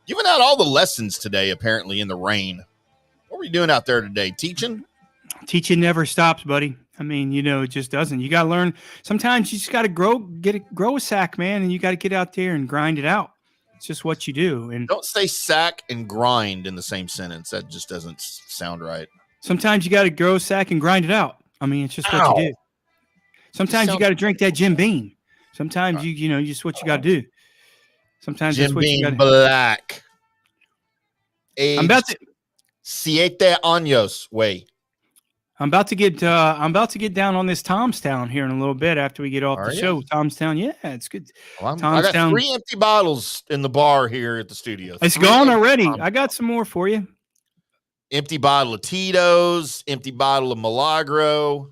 Giving out all the lessons today, apparently, in the rain. What were you doing out there today? Teaching? Teaching never stops, buddy. I mean, it just doesn't. You got to learn. Sometimes you just got to grow a sack, man, and you got to get out there and grind it out. It's just what you do. And Don't say sack and grind in the same sentence. That just doesn't sound right. sometimes you got to grow a sack and grind it out. I mean, it's just what you do. Sometimes you got to drink that Jim Beam. Sometimes you just what you got to do. Sometimes Jim that's what you Beam got. Black. I'm about to. 7 años. Way. I'm about to get down on this Tomstown here in a little bit after we get off the show. Tomstown, yeah, it's good. Well, I got 3 empty bottles in the bar here at the studio. It's gone already. I got some more for you. Empty bottle of Tito's, empty bottle of Milagro,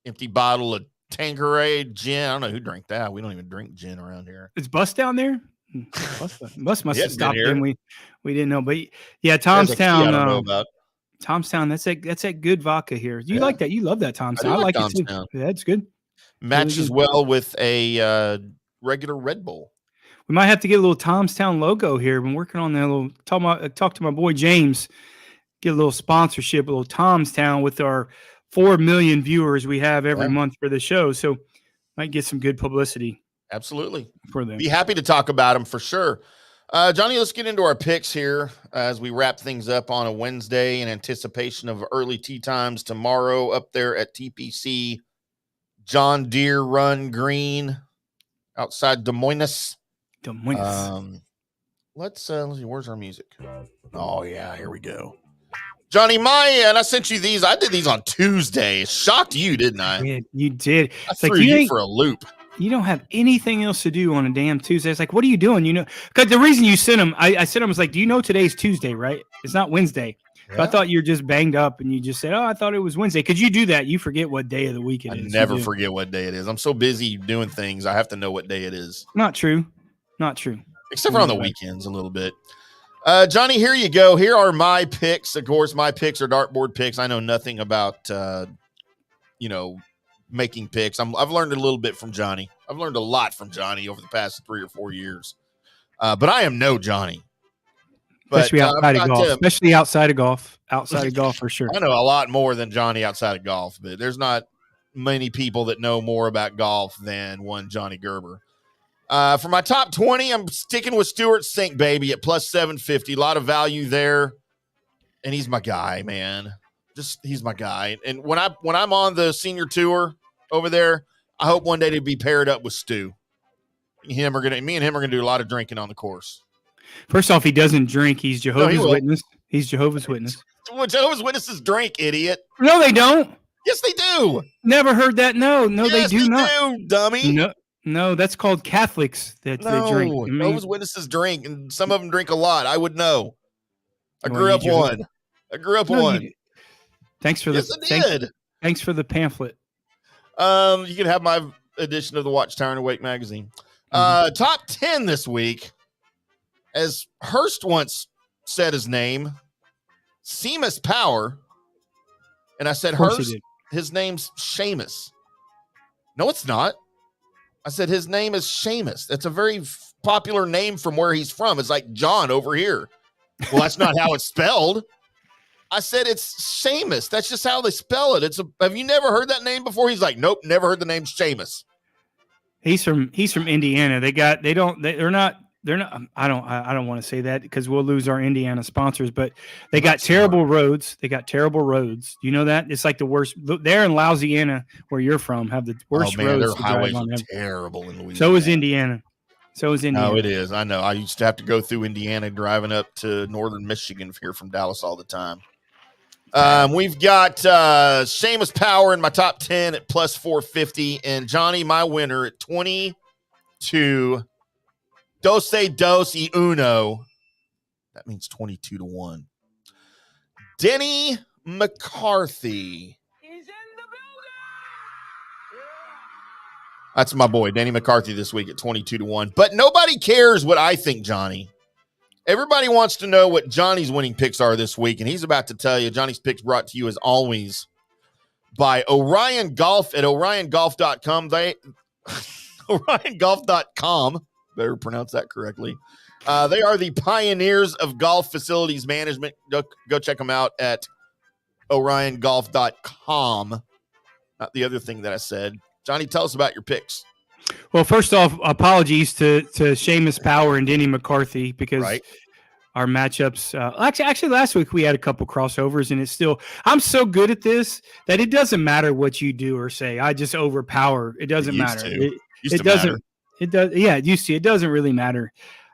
empty bottle of Tanqueray gin. I don't know who drank that. We don't even drink gin around here. Is Bus down there? Bus must have stopped here. in. We didn't know, but yeah, There's a key I Tomstown. don't know about. Tomstown, that's that good vodka here. You like that? You love that Tomstown. I like it too. Yeah, it's good. Matches really well with a regular Red Bull. We might have to get a little Tomstown logo here. Been working on that little. Talk to my boy James. Get a little sponsorship, a little Tomstown with our 4 million viewers we have every month for the show. So might get some good publicity. Absolutely. For them. Be happy to talk about them for sure. Johnny, let's get into our picks here as we wrap things up on a Wednesday in anticipation of early tee times tomorrow up there at TPC John Deere Run Green outside Des Moines. Let's see, where's our music? Oh yeah, here we go. Johnny, and I sent you these. I did these on Tuesday. Shocked you, didn't I? Yeah, you did. I threw you for a loop. You don't have anything else to do on a damn Tuesday. It's like, what are you doing? Because the reason you sent them, I sent them was like, do you know today's Tuesday, right? It's not Wednesday. Yeah. So I thought you're just banged up and you just said, oh, I thought it was Wednesday. Could you do that? You forget what day of the week it is. I never forget what day it is. I'm so busy doing things. I have to know what day it is. Not true. Not true. Except for on the weekends a little bit. Johnny, here you go. Here are my picks. Of course, my picks are dartboard picks. I know nothing about, making picks. I've learned a little bit from Johnny. I've learned a lot from Johnny over the past 3 or 4 years. But I am no Johnny. Especially outside of golf. Especially outside of golf. Outside of golf for sure. I know a lot more than Johnny outside of golf, but there's not many people that know more about golf than one Johnny Gerber. For my top 20, I'm sticking with Stuart Sink, baby, at plus 750. A lot of value there. And he's my guy, man. He's my guy. And when I'm on the senior tour over there, I hope one day to be paired up with Stu. Me and him are gonna do a lot of drinking on the course. First off, he doesn't drink. He's Jehovah's Witness. He's Jehovah's Witness. Well, Jehovah's Witnesses drink, idiot. No, they don't. Yes, they do. Never heard that. No, yes, they do not. Do, dummy. No, that's called Catholics that they drink. Jehovah's Witnesses drink, and some of them drink a lot. I would know. I grew up one. Thanks for thanks for the pamphlet. You can have my edition of the Watchtower and Awake magazine. Top 10 this week, as Hurst once said his name, Seamus Power. And I said, Hurst, his name's Seamus. No, it's not. I said his name is Seamus. That's a very popular name from where he's from. It's like John over here. Well, that's not how it's spelled. I said it's Seamus. That's just how they spell it. Have you never heard that name before? He's like, nope, never heard the name Seamus. He's from Indiana. They're not. I don't want to say that because we'll lose our Indiana sponsors, but they got terrible roads. They got terrible roads. You know that? It's like the worst. There in Louisiana, where you're from, have the worst roads. Their highways are terrible in Louisiana. So is Indiana. No, it is. I know. I used to have to go through Indiana driving up to northern Michigan here from Dallas all the time. We've got Seamus Power in my top 10 at plus 450, and Johnny, my winner, at 22. Dos y uno. That means 22-1. Denny McCarthy. He's in the building. That's my boy, Denny McCarthy, this week at 22-1. But nobody cares what I think, Johnny. Everybody wants to know what Johnny's winning picks are this week, and he's about to tell you. Johnny's picks brought to you, as always, by Orion Golf at OrionGolf.com. OrionGolf.com. Better pronounce that correctly. They are the pioneers of golf facilities management. Go check them out at OrionGolf.com. Not the other thing that I said. Johnny, tell us about your picks. Well, first off, apologies to Seamus Power and Denny McCarthy because our matchups. Actually, last week we had a couple crossovers, and it's still. I'm so good at this that it doesn't matter what you do or say. I just overpower. It doesn't matter. It doesn't. It does. Yeah, you see, it doesn't really matter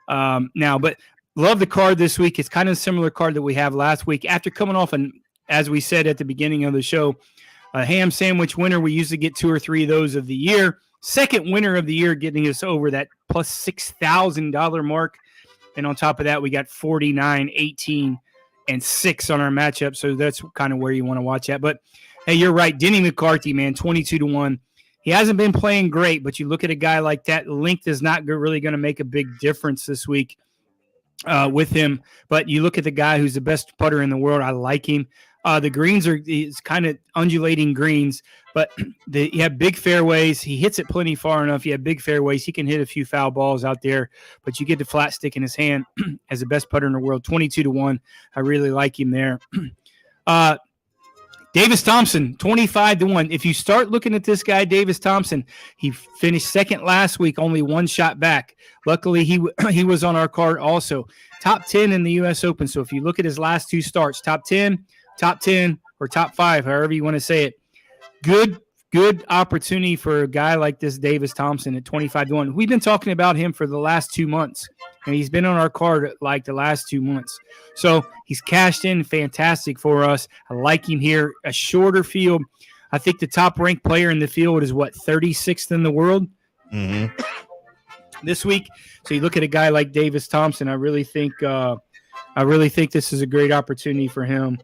now. But love the card this week. It's kind of a similar card that we have last week. After coming off, and as we said at the beginning of the show, a ham sandwich winner. We usually get 2 or 3 of those of the year. Second winner of the year, getting us over that plus $6,000 mark. And on top of that, we got 49, 18, and 6 on our matchup. So that's kind of where you want to watch at. But hey, you're right. Denny McCarthy, man, 22-1. He hasn't been playing great, but you look at a guy like that, length is not really going to make a big difference this week with him. But you look at the guy who's the best putter in the world. I like him. The greens it's kind of undulating greens, but you have big fairways. He hits it plenty far enough. You have big fairways. He can hit a few foul balls out there, but you get the flat stick in his hand as the best putter in the world, 22-1. I really like him there. Davis Thompson, 25-1. If you start looking at this guy, Davis Thompson, he finished second last week, only 1 shot back. Luckily, he was on our card also. Top 10 in the U.S. Open. So if you look at his last 2 starts, top 10, or top 5, however you want to say it, good opportunity for a guy like this Davis Thompson at 25-1. We've been talking about him for the last 2 months, and he's been on our card like the last 2 months. So he's cashed in fantastic for us. I like him here. A shorter field. I think the top-ranked player in the field is, 36th in the world this week. So you look at a guy like Davis Thompson, I really think this is a great opportunity for him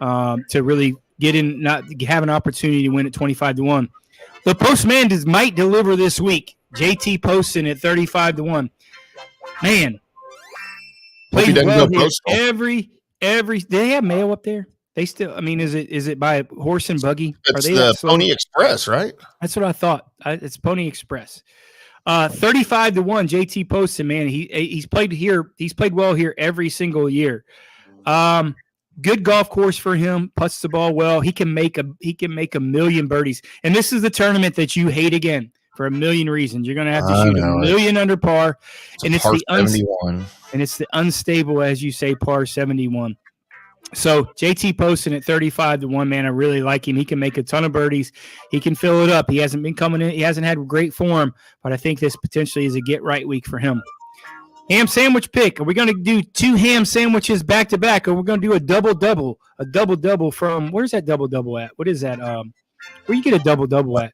to really get in, not have an opportunity to win at 25-1. The postman might deliver this week. JT Poston at 35-1. Man, played well here. Every they have mail up there. They still. I mean, is it by horse and buggy? It's the Pony Express, right? That's what I thought. It's Pony Express. 35-1. JT Poston, man, he's played here. He's played well here every single year. Good golf course for him. Putts the ball well. He can make a million birdies. And this is the tournament that you hate again for a million reasons. You're going to have to shoot a million under par, and it's the 71. And it's the unstable, as you say, par 71. So JT Poston at 35-1, man, I really like him. He can make a ton of birdies. He can fill it up. He hasn't been coming in. He hasn't had great form, but I think this potentially is a get right week for him. Ham sandwich pick. Are we going to do 2 ham sandwiches back to back, or we're going to do a double-double? A double-double from, where's that double-double at? What is that? Where you get a double-double at?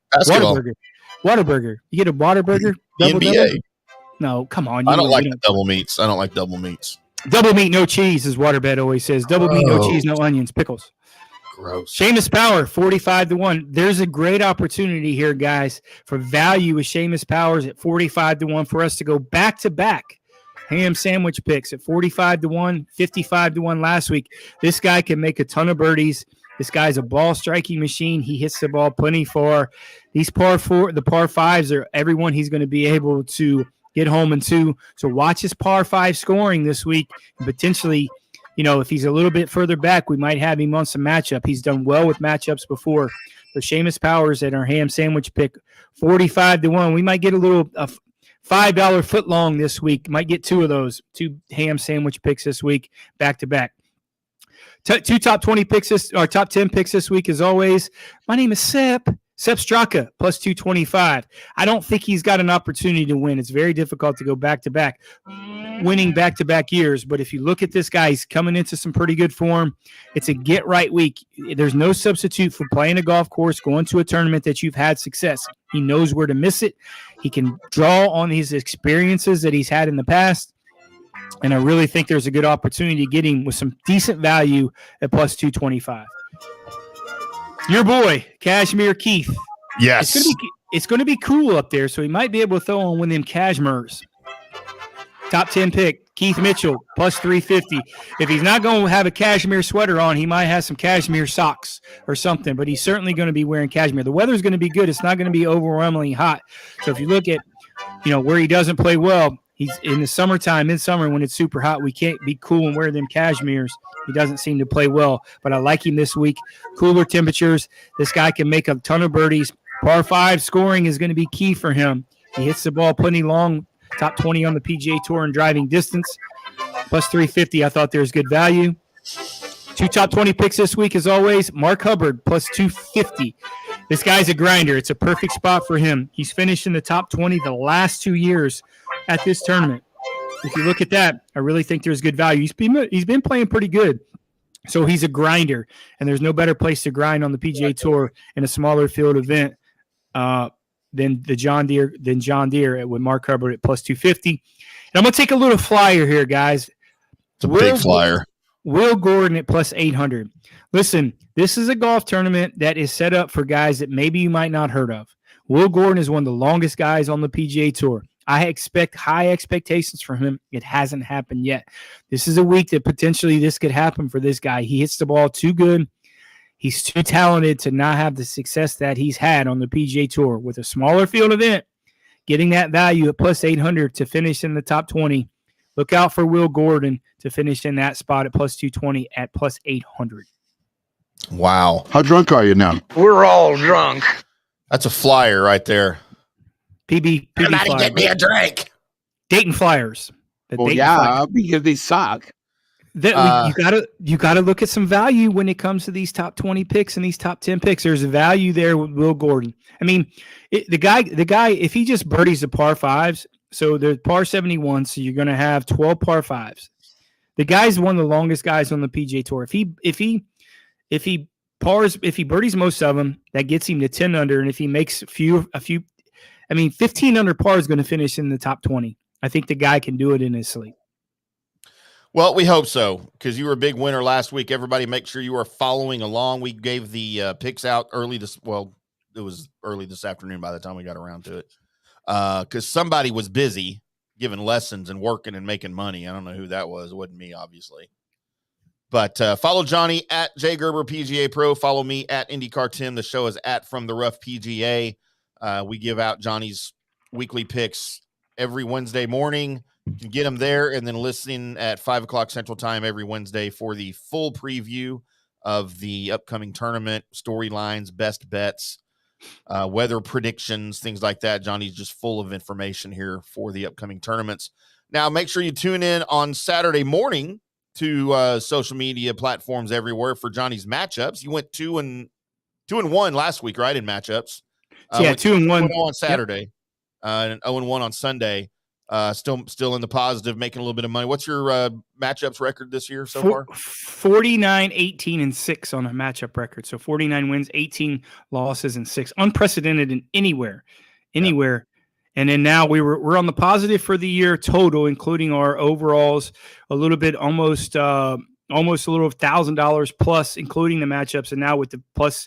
Whataburger. You get a Whataburger? NBA. No, come on. I don't like double meats. Double meat, no cheese, as Waterbed always says. Double meat, no cheese, no onions, pickles. Gross. Seamus Power, 45-1. There's a great opportunity here, guys, for value with Seamus Powers at 45-1 for us to go back-to-back ham sandwich picks at 45-1, 55-1 last week. This guy can make a ton of birdies. This guy's a ball striking machine. He hits the ball plenty far. These the par fives are everyone he's going to be able to get home in two. So watch his par five scoring this week. And potentially, if he's a little bit further back, we might have him on some matchup. He's done well with matchups before. So Seamus Powers at our ham sandwich pick, 45-1. We might get a little $5 foot long this week. Might get two of those, two ham sandwich picks this week, back to back. Two top 20 picks or top 10 picks this week, as always. My name is Sepp Straka, plus 225. I don't think he's got an opportunity to win. It's very difficult to go back to back, winning back to back years. But if you look at this guy, he's coming into some pretty good form. It's a get right week. There's no substitute for playing a golf course, going to a tournament that you've had success. He knows where to miss it. He can draw on his experiences that he's had in the past. And I really think there's a good opportunity to get him with some decent value at plus 225. Your boy, Kashmir Keith. Yes. It's going to be cool up there, so he might be able to throw on one of them cashmeres. Top 10 pick, Keith Mitchell, plus 350. If he's not going to have a cashmere sweater on, he might have some cashmere socks or something, but he's certainly going to be wearing cashmere. The weather's going to be good. It's not going to be overwhelmingly hot. So if you look at, where he doesn't play well, he's in the summertime, midsummer, when it's super hot, we can't be cool and wear them cashmeres. He doesn't seem to play well, but I like him this week. Cooler temperatures. This guy can make a ton of birdies. Par 5 scoring is going to be key for him. He hits the ball plenty long, top 20 on the PGA Tour in driving distance. Plus 350, I thought there's good value. Two top 20 picks this week, as always. Mark Hubbard, plus 250. This guy's a grinder. It's a perfect spot for him. He's finished in the top 20 the last 2 years at this tournament. If you look at that, I really think there's good value. He's been playing pretty good. So he's a grinder, and there's no better place to grind on the PGA Tour in a smaller field event than John Deere with Mark Hubbard at plus 250. And I'm going to take a little flyer here, guys. It's a big flyer. Will Gordon at plus 800. Listen, this is a golf tournament that is set up for guys that maybe you might not heard of. Will Gordon is one of the longest guys on the PGA Tour. I expect high expectations from him. It hasn't happened yet. This is a week that potentially this could happen for this guy. He hits the ball too good. He's too talented to not have the success that he's had on the PGA Tour. With a smaller field event, getting that value at plus 800 to finish in the top 20. Look out for Will Gordon to finish in that spot at plus 220 at plus 800. Wow. How drunk are you now? We're all drunk. That's a flyer right there. PB Somebody Flyer. get me a drink. Dayton Flyers. Well, yeah, because they suck. You gotta look at some value when it comes to these top 20 picks and these top 10 picks. There's a value there with Will Gordon. I mean, the guy, if he just birdies the par 5s, so there's par 71, so you're gonna have 12 par 5s. The guy's one of the longest guys on the PGA Tour. If he birdies most of them, that gets him to 10 under, and if he makes a few. 15 under par is going to finish in the top 20. I think the guy can do it in his sleep. Well, we hope so, because you were a big winner last week. Everybody make sure you are following along. We gave the picks out early it was early this afternoon by the time we got around to it, because somebody was busy giving lessons and working and making money. I don't know who that was. It wasn't me, obviously. But follow Johnny at J Gerber PGA Pro. Follow me at IndyCarTim. The show is at From the Rough PGA. We give out Johnny's weekly picks every Wednesday morning. You can get them there and then listen at 5 o'clock Central Time every Wednesday for the full preview of the upcoming tournament, storylines, best bets, weather predictions, things like that. Johnny's just full of information here for the upcoming tournaments. Now, make sure you tune in on Saturday morning to social media platforms everywhere for Johnny's matchups. You went 2-1 last week, right, in matchups? 2-1 on Saturday, and 0-1 on Sunday. Still in the positive, making a little bit of money. What's your matchups record this year so far? 49, 18, and 6 on a matchup record. So 49 wins, 18 losses, and 6. Unprecedented in anywhere. Yep. And then now we're on the positive for the year total, including our overalls, a little bit almost a little $1,000 plus, including the matchups. And now with the plus,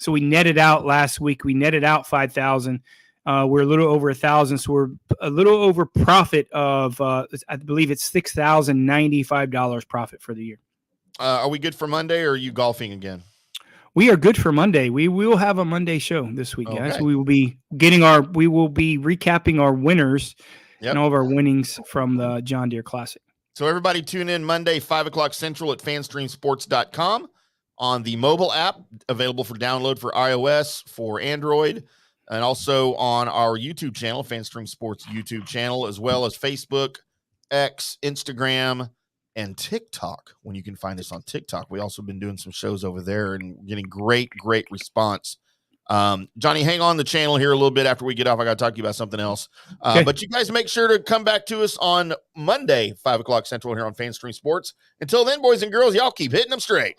so we netted out last week. We netted out 5,000. We're a little over 1,000. So we're a little over profit of, I believe it's $6,095 profit for the year. Are we good for Monday, or are you golfing again? We are good for Monday. We will have a Monday show this week, guys. Okay. We will be recapping our winners and all of our winnings from the John Deere Classic. So everybody tune in Monday, 5 o'clock Central at fanstreamsports.com on the mobile app, available for download for iOS, for Android, and also on our YouTube channel, FanStream Sports YouTube channel, as well as Facebook, X, Instagram, and TikTok, when you can find us on TikTok. We also been doing some shows over there and getting great response. Johnny, hang on the channel here a little bit after we get off. I got to talk to you about something else. Okay. But you guys make sure to come back to us on Monday, 5 o'clock Central here on FanStream Sports. Until then, boys and girls, y'all keep hitting them straight.